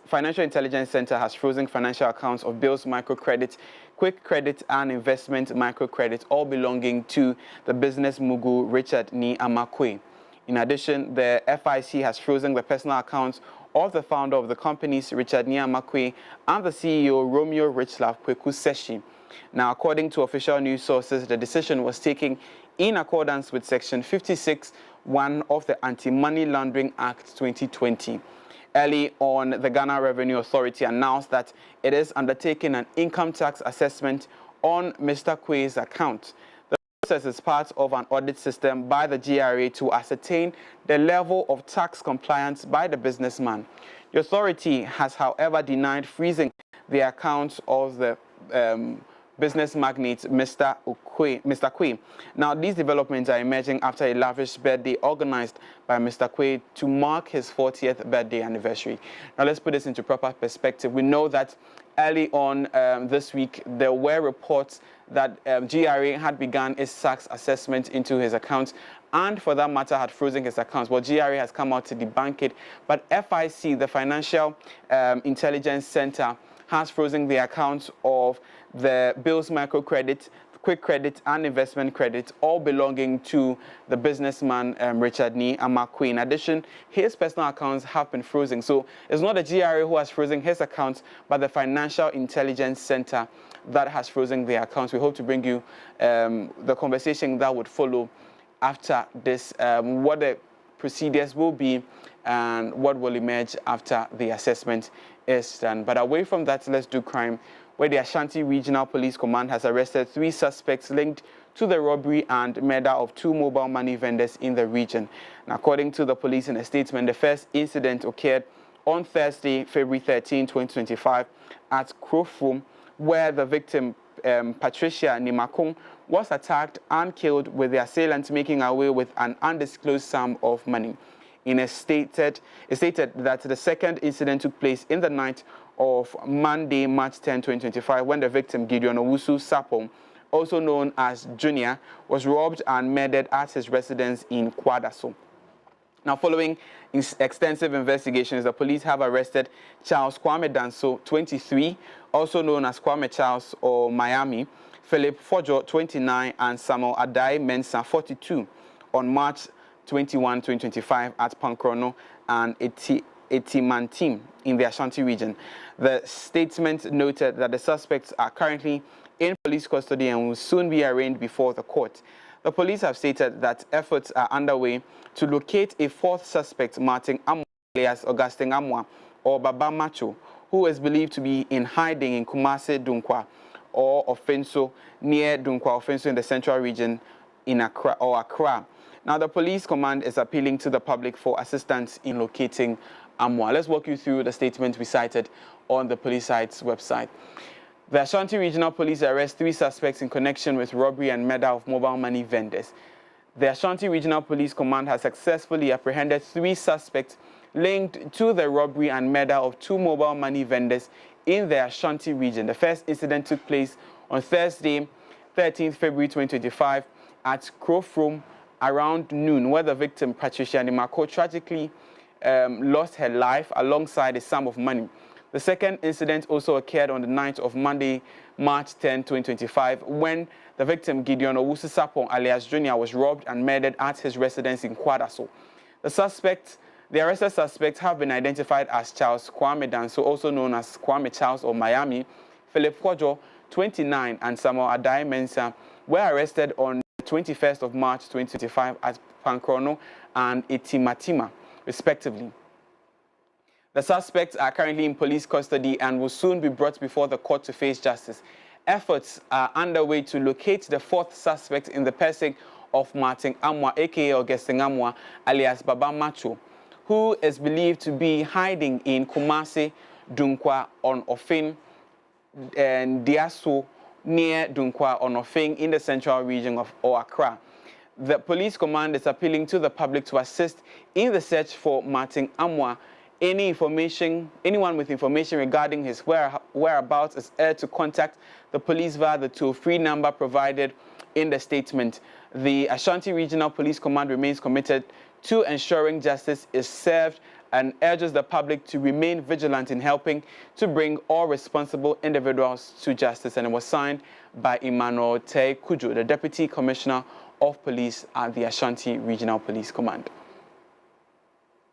Financial Intelligence Center has frozen financial accounts of Bills Microcredit, Quick Credit, and Investment Microcredit, all belonging to the business mogul Richard Ni Amakwe. In addition, the FIC has frozen the personal accounts of the founder of the companies, Richard Ni Amakwe, and the CEO, Romeo Richlove Kweku Seshi. Now, according to official news sources, the decision was taken in accordance with Section 56(1) of the Anti-Money Laundering Act 2020. Early on, the Ghana Revenue Authority announced that it is undertaking an income tax assessment on Mr. Kumbey's account. The process is part of an audit system by the GRA to ascertain the level of tax compliance by the businessman. The authority has, however, denied freezing the accounts of the business magnate Mr. Kumbey. Now, these developments are emerging after a lavish birthday organized by Mr. Kumbey to mark his 40th birthday anniversary. Now, let's put this into proper perspective. We know that early on this week, there were reports that GRA had begun its tax assessment into his accounts, and for that matter had frozen his accounts. Well, GRA has come out to debunk it, but FIC, the Financial Intelligence Center, has frozen the accounts of the Bills Microcredit, Quick Credit, and Investment Credit, all belonging to the businessman Richard Ni Amakwe. In addition, his personal accounts have been frozen. So it's not the GRA who has frozen his accounts, but the Financial Intelligence Center that has frozen the accounts. We hope to bring you the conversation that would follow after this, what the procedures will be and what will emerge after the assessment is done. But away from that, let's do crime, where the Ashanti Regional Police Command has arrested 3 suspects linked to the robbery and murder of 2 mobile money vendors in the region. And according to the police in a statement, the first incident occurred on Thursday, February 13, 2025, at Krofrom, where the victim, Patricia Nimakong, was attacked and killed, with the assailant making away with an undisclosed sum of money. It stated that the second incident took place in the night of Monday, March 10, 2025, when the victim, Gideon Owusu Sapong, also known as Junior, was robbed and murdered at his residence in Kwadaso. Now, following extensive investigations, the police have arrested Charles Kwame Danso, 23, also known as Kwame Charles or Miami, Philip Fojo, 29, and Samuel Adai Mensah, 42, on March 21, 2025 at Pankrono and Etimantim in the Ashanti region. The statement noted that the suspects are currently in police custody and will soon be arraigned before the court. The police have stated that efforts are underway to locate a 4th suspect, Martin Amwa, alias Augustine Amwa, or Baba Macho, who is believed to be in hiding in Kumasi, Dunkwa, or Offenso, near Dunkwa, Offenso in the central region in Accra. Now, the police command is appealing to the public for assistance in locating Amwa. Let's walk you through the statement we cited on the police site's website. The Ashanti Regional Police arrest 3 suspects in connection with robbery and murder of mobile money vendors. The Ashanti Regional Police Command has successfully apprehended 3 suspects linked to the robbery and murder of 2 mobile money vendors in the Ashanti region. The first incident took place on Thursday, 13th February 2025 at Krofrom around noon, where the victim, Patricia Nimako, tragically lost her life alongside a sum of money. The second incident also occurred on the night of Monday, March 10, 2025, when the victim, Gideon Owusu Sapong, alias Junior, was robbed and murdered at his residence in Kwadaso. The arrested suspects have been identified as Charles Kwame Danso, also known as Kwame Charles or Miami, Philip Fojo, 29, and Samuel Adai Mensah, were arrested on 21st of March 2025 at Pankrono and Etimatima, respectively. The suspects are currently in police custody and will soon be brought before the court to face justice. Efforts are underway to locate the 4th suspect in the person of Martin Amwa, aka Augustine Amwa, alias Baba Macho, who is believed to be hiding in Kumasi, Dunkwa, on Ofin, and Diaso, near Dunkwa, on Ofin, in the central region of Accra. The police command is appealing to the public to assist in the search for Martin Amwa. Anyone with information regarding his whereabouts is urged to contact the police via the toll-free number provided in the statement. The Ashanti Regional Police Command remains committed to ensuring justice is served and urges the public to remain vigilant in helping to bring all responsible individuals to justice. And it was signed by Emmanuel Tay Kujo, the Deputy Commissioner of Police at the Ashanti Regional Police Command.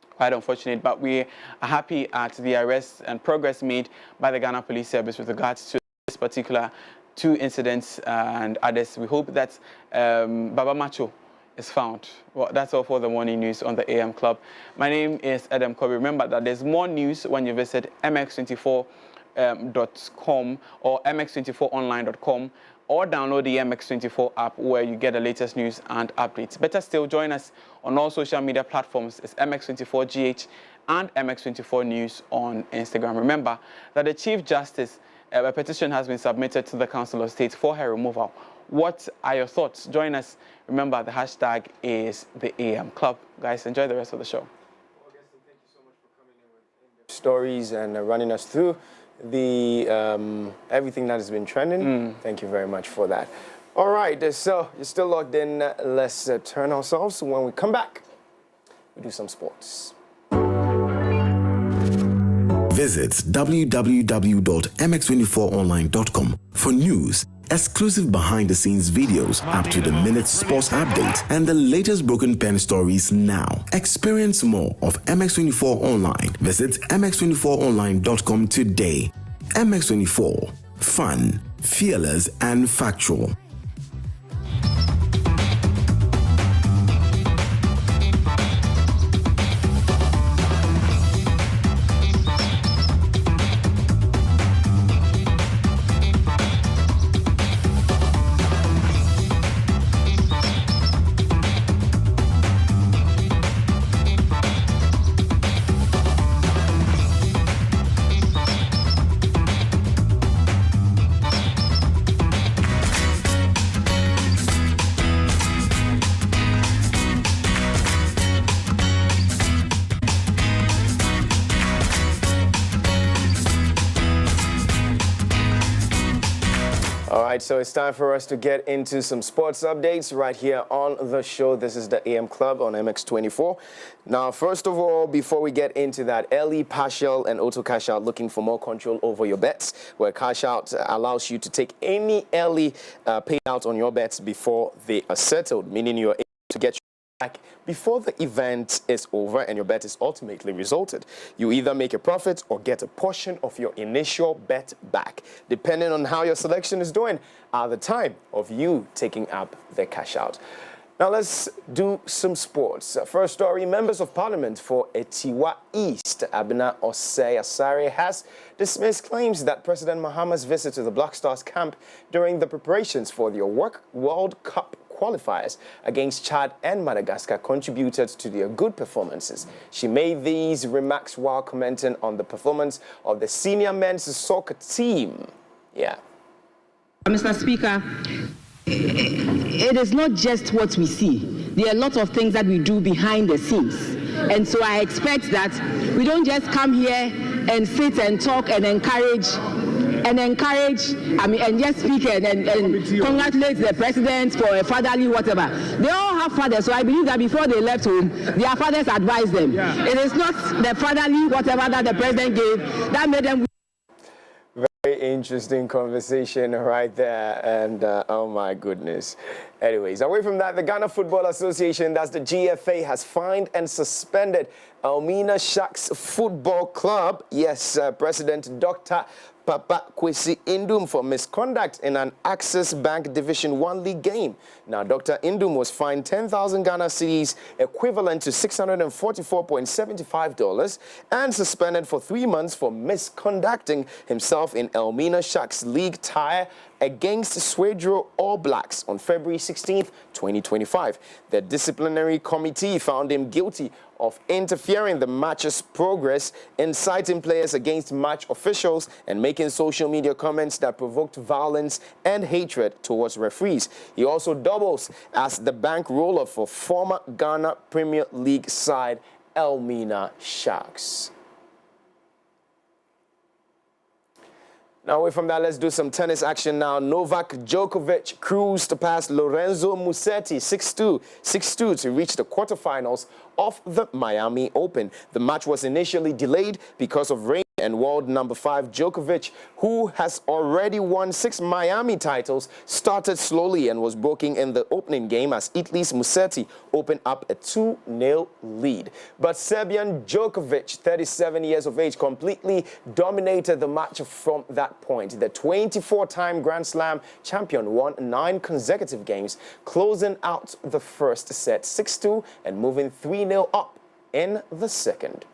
Quite unfortunate, but we are happy at the arrest and progress made by the Ghana Police Service with regards to this particular 2 incidents and others. We hope that Baba Macho is found. Well, that's all for the morning news on the AM Club. My name is Edinam Kumbey. Remember that there's more news when you visit mx24.com or mx24online.com, or download the MX24 app where you get the latest news and updates. Better still, join us on all social media platforms. It's MX24GH and MX24 News on Instagram. Remember that the Chief Justice, a petition has been submitted to the Council of State for her removal. What are your thoughts? Join us. Remember, the hashtag is the AM Club. Guys, enjoy the rest of the show. Augustine, thank you so much for coming in with stories and running us through the everything that has been trending. Thank you very much for that. All right, so you're still logged in. Let's turn ourselves. When we come back, we do some sports. Visit www.mx24online.com for news, exclusive behind-the-scenes videos, up-to-the-minute sports updates, and the latest broken pen stories now. Experience more of MX24 Online. Visit mx24online.com today. MX24. Fun, fearless, and factual. So it's time for us to get into some sports updates right here on the show. This is the AM Club on MX24. Now, first of all, before we get into that, early partial and auto cash out, looking for more control over your bets, where cash out allows you to take any early payout on your bets before they are settled, meaning you're able to get back before the event is over and your bet is ultimately resulted. You either make a profit or get a portion of your initial bet back, depending on how your selection is doing at the time of you taking up the cash out. Now let's do some sports. First story, members of parliament for Etiwa East, Abena Osei Asare, has dismissed claims that President Mahama's visit to the Black Stars camp during the preparations for the World Cup qualifiers against Chad and Madagascar contributed to their good performances. She made these remarks while commenting on the performance of the senior men's soccer team. Yeah. Mr. Speaker, it is not just what we see. There are a lot of things that we do behind the scenes. And so I expect that we don't just come here and sit and talk and encourage, and just speak and congratulate the president for a fatherly whatever. They all have fathers, so I believe that before they left home, their fathers advised them. Yeah. It is not the fatherly whatever that the president gave that made them. Very interesting conversation right there, and oh my goodness. Anyways, away from that, the Ghana Football Association, that's the GFA, has fined and suspended Elmina Sharks Football Club. Yes, President Dr. Papa Kwesi Indum for misconduct in an Access Bank Division 1 League game. Now, Dr. Indum was fined 10,000 Ghana cedis, equivalent to $644.75, and suspended for 3 months for misconducting himself in Elmina Sharks League tie against Swedro All Blacks on February 16, 2025. The disciplinary committee found him guilty of interfering the match's progress, inciting players against match officials, and making social media comments that provoked violence and hatred towards referees. He also doubles as the bankroller for former Ghana Premier League side Elmina Sharks. Now, away from that, let's do some tennis action now. Novak Djokovic cruised past Lorenzo Musetti 6-2 to reach the quarterfinals of the Miami Open. The match was initially delayed because of rain And world number 5 Djokovic, who has already won 6 Miami titles, started slowly and was broken in the opening game as Italy's Musetti opened up a 2-0 lead. But Serbian Djokovic, 37 years of age, completely dominated the match from that point. The 24-time Grand Slam champion won 9 consecutive games, closing out the first set 6-2 and moving 3-0 up in the second.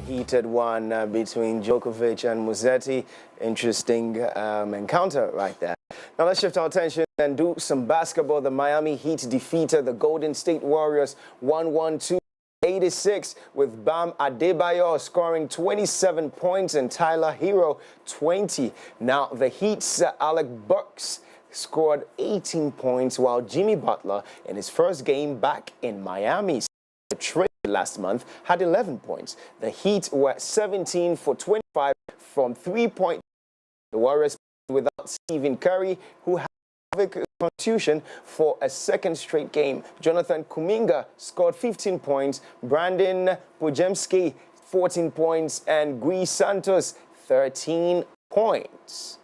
Heated one between Djokovic and Musetti. Interesting encounter right there. Now let's shift our attention and do some basketball. The Miami Heat defeated the Golden State Warriors 112-86 with Bam Adebayo scoring 27 points and Tyler Hero 20. Now the Heat's Alec Burks scored 18 points while Jimmy Butler in his first game back in Miami last month had 11 points. The Heat were 17 for 25 from 3-point. The Warriors without Stephen Curry, who had a contusion for a second straight game. Jonathan Kuminga scored 15 points, Brandon Pujemski 14 points, and Gui Santos 13 points.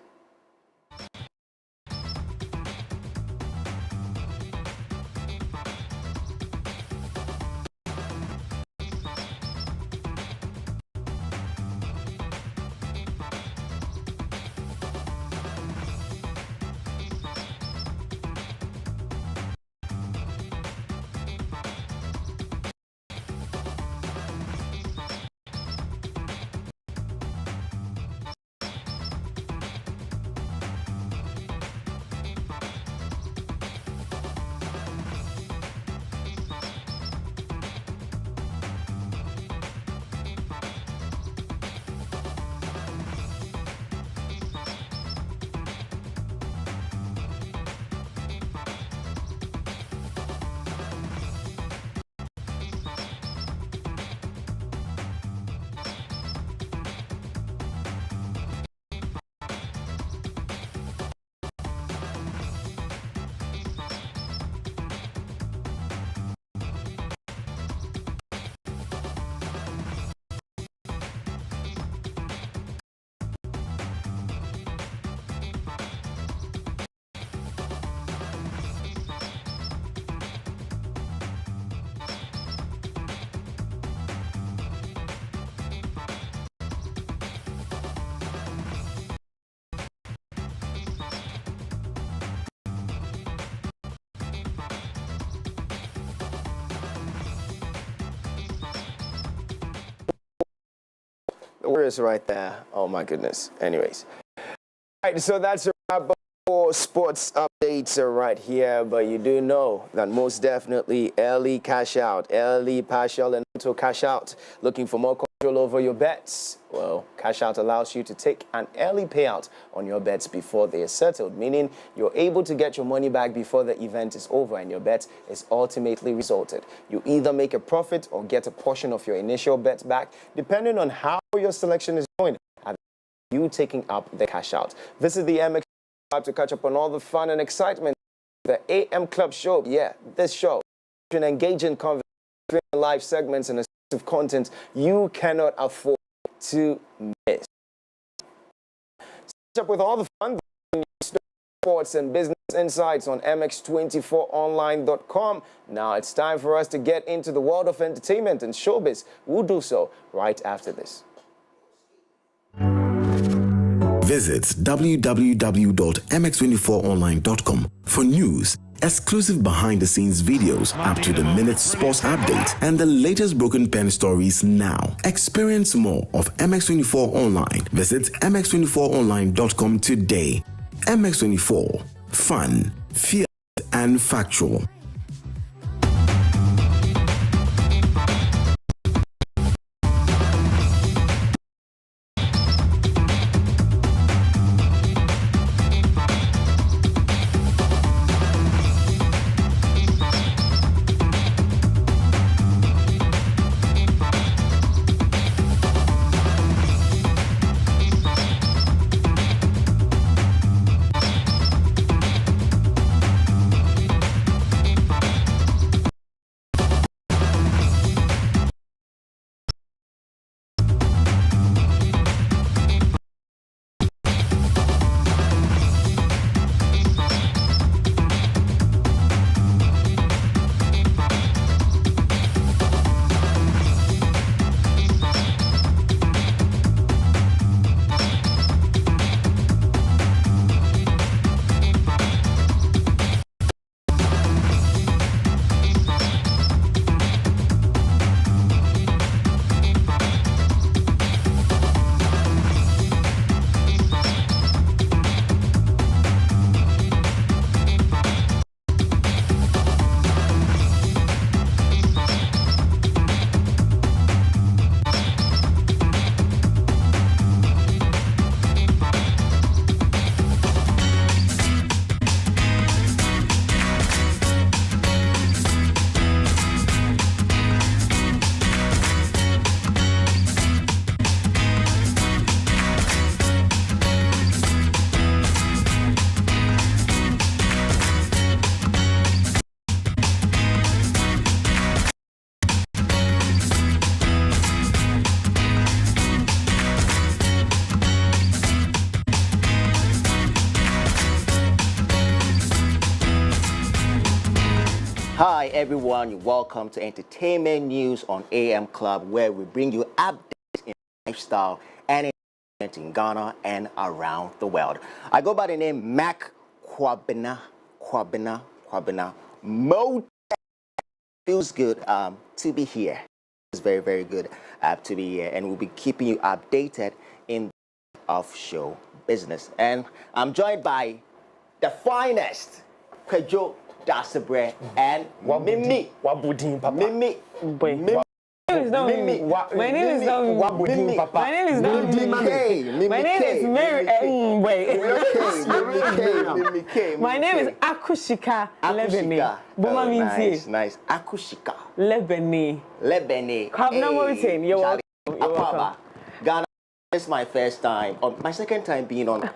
Where is right there? Oh my goodness. Anyways. All right, so that's a wrap for sports updates right here, but you do know that most definitely early cash out, early partial and total cash out. Looking for more control over your bets? Well, cash out allows you to take an early payout on your bets before they are settled, meaning you're able to get your money back before the event is over and your bet is ultimately resulted. You either make a profit or get a portion of your initial bet back, depending on how your selection is going. You taking up the cash out. Visit the MX to catch up on all the fun and excitement. The AM Club show, yeah, this show, an engaging conversation, live segments and exclusive content you cannot afford to miss. Catch up with all the fun, sports and business insights on mx24online.com. Now it's time for us to get into the world of entertainment and showbiz. We'll do so right after this. Visit www.mx24online.com for news, exclusive behind-the-scenes videos, up-to-the-minute sports updates, and the latest broken pen stories now. Experience more of MX24 Online. Visit mx24online.com today. MX24. Fun, fierce, and factual. Hi everyone, you're welcome to Entertainment News on AM Club, where we bring you updates in lifestyle and entertainment in Ghana and around the world. I go by the name Mac Kwabena. Feels good to be here. It's very, very good to be here, and we'll be keeping you updated in of show business. And I'm joined by the finest, Kwejo Dasabre and Mimi. Mimi. My name is not Mimi. My name is not Mimi. My name is not Mimi. My name is Mary. Wait. My name is Akushika Lebene. Boma means nice. Akushika Lebene. Have no more routine. You're welcome. Ghana, this is my first time, or my second time being on.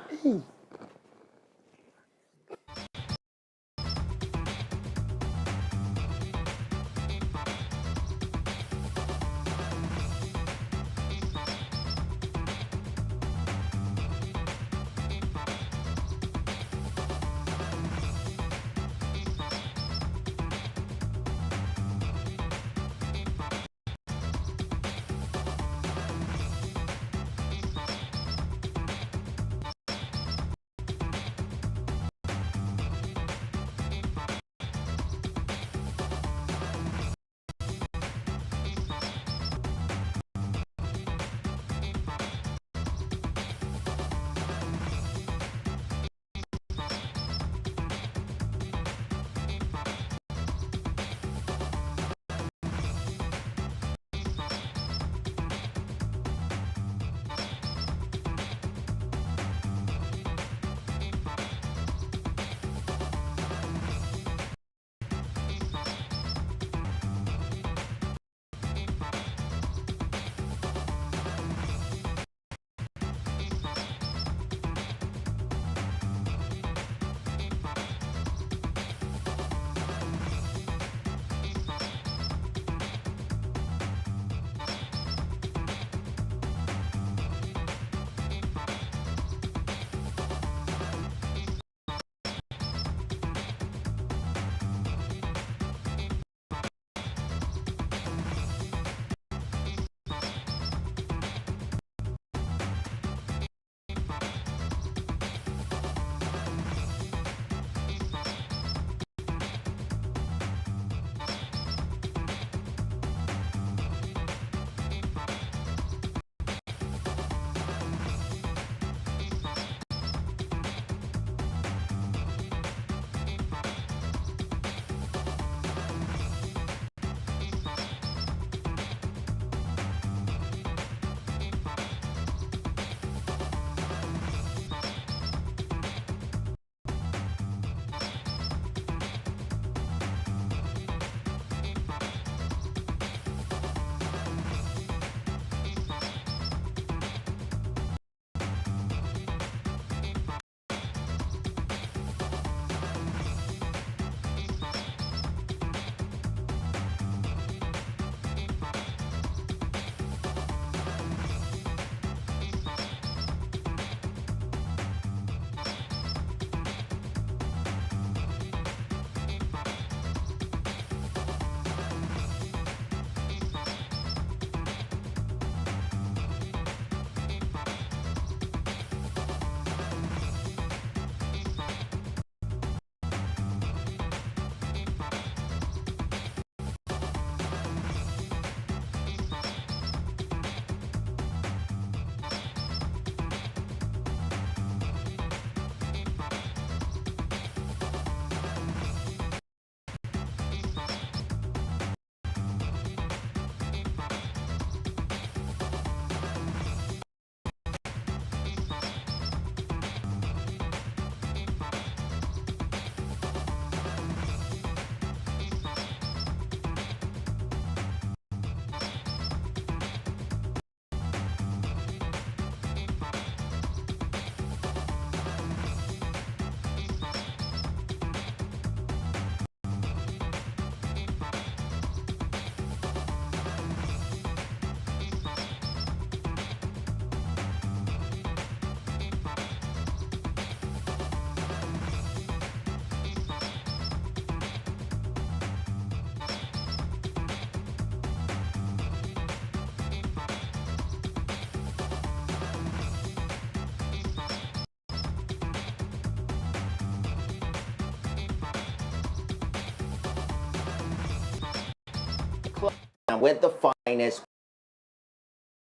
I'm with the finest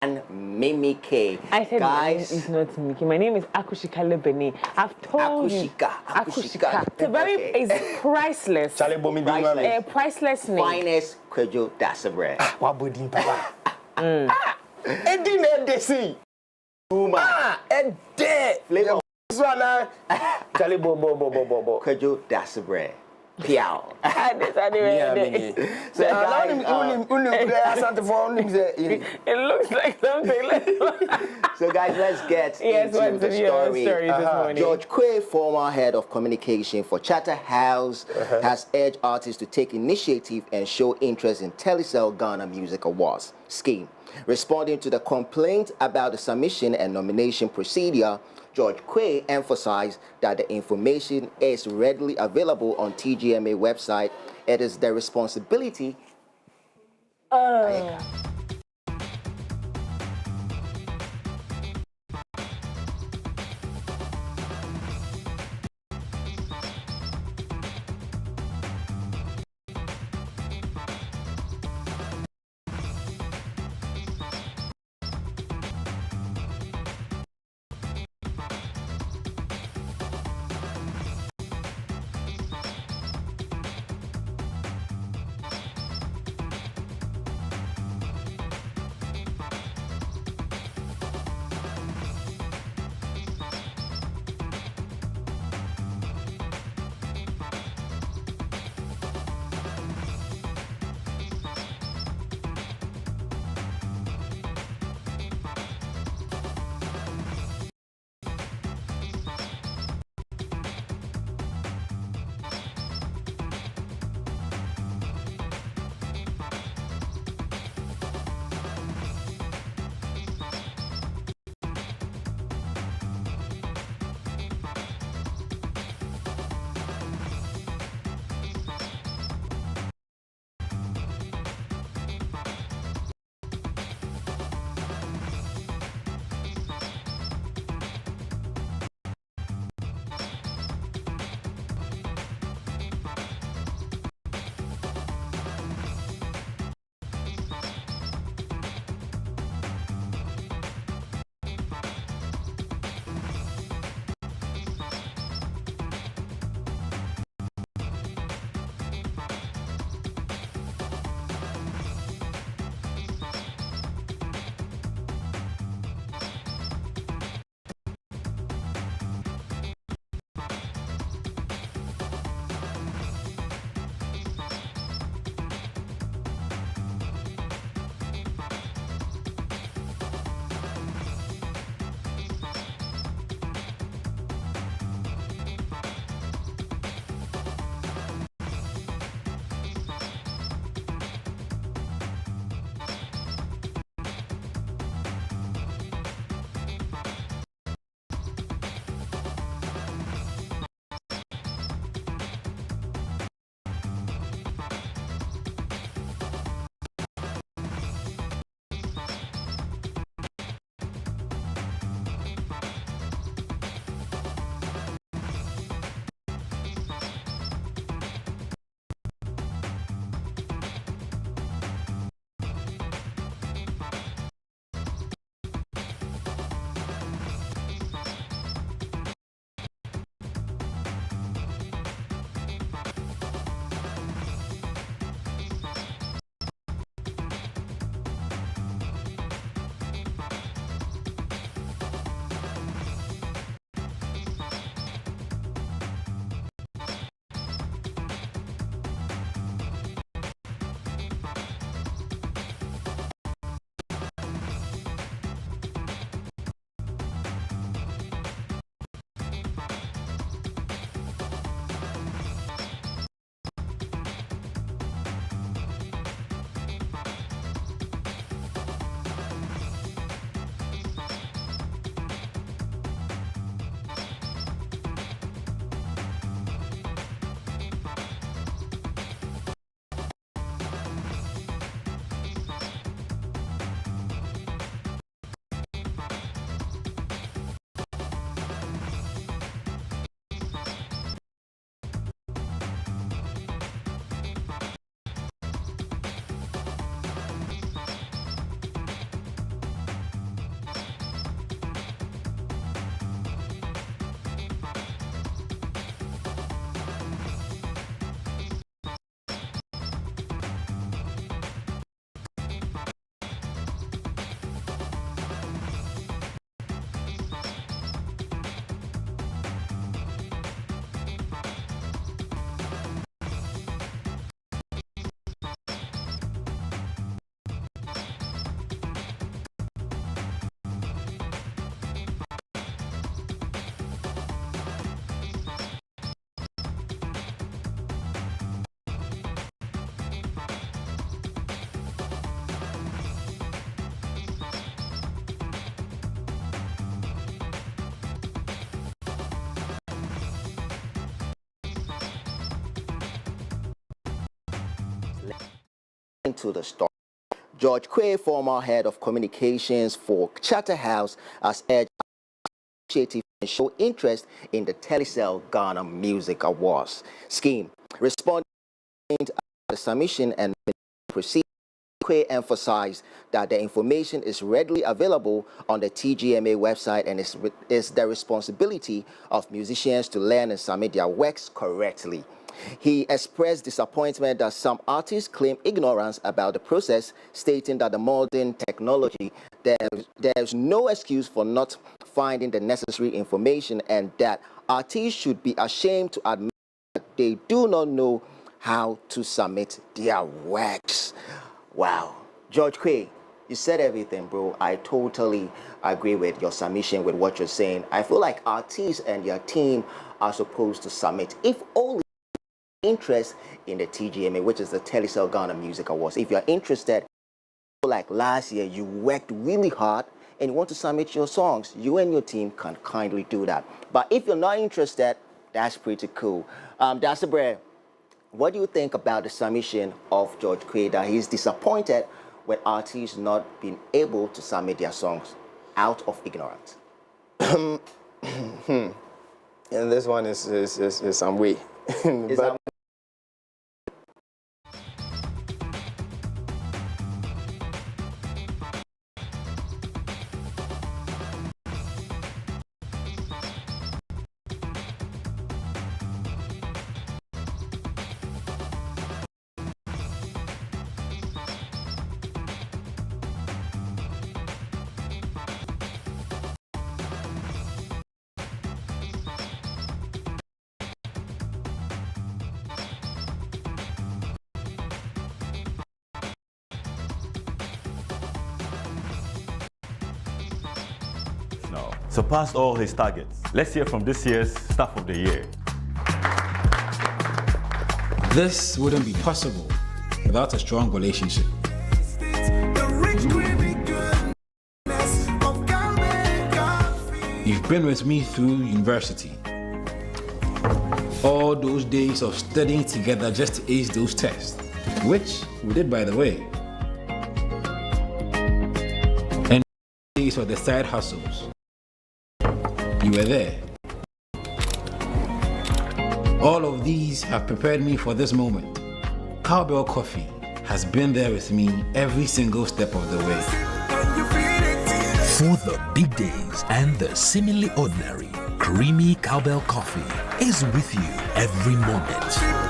and Mimi K. I said guys, my name is not Miki. My name is Akushika Lebeni. I've told you. Akushika. It's very, it's priceless. Priceless. A priceless name. Finest Kwejo Dasabre. What would you, Papa? Edine Desi. Uma. Ede. Flavor. Swana. Charlie bo. Kwejo Dasabre. Piao. So it looks like something. So guys, let's get into the story. This morning. George Quay, former head of communication for Charterhouse, has urged artists to take initiative and show interest in Telecel Ghana Music Awards scheme. Responding to the complaint about the submission and nomination procedure, George Quay emphasized that the information is readily available on TGMA website. It is their responsibility. into the story. George Quay, former head of communications for Charterhouse, has urged initiative and show interest in the Telecel Ghana Music Awards scheme. Responding to the submission and proceed, Quay emphasized that the information is readily available on the TGMA website and is the responsibility of musicians to learn and submit their works correctly. He expressed disappointment that some artists claim ignorance about the process, stating that the modern technology, there's no excuse for not finding the necessary information and that artists should be ashamed to admit that they do not know how to submit their works. Wow. George Quay, you said everything, bro. I totally agree with your submission, with what you're saying. I feel like artists and your team are supposed to submit, if only interest in the TGMA, which is the Telecel Ghana Music Awards. If you're interested, like last year, you worked really hard and you want to submit your songs, you and your team can kindly do that. But if you're not interested, that's pretty cool. That's Bread. What do you think about the submission of George Quay, that he's disappointed with artists not being able to submit their songs out of ignorance? And this one is some way. But surpassed all his targets. Let's hear from this year's Staff of the Year. This wouldn't be possible without a strong relationship. You've been with me through university. All those days of studying together just to ace those tests, which we did, by the way. And days of the side hustles. You were there. All of these have prepared me for this moment. Cowbell Coffee has been there with me every single step of the way. For the big days and the seemingly ordinary, creamy Cowbell Coffee is with you every moment.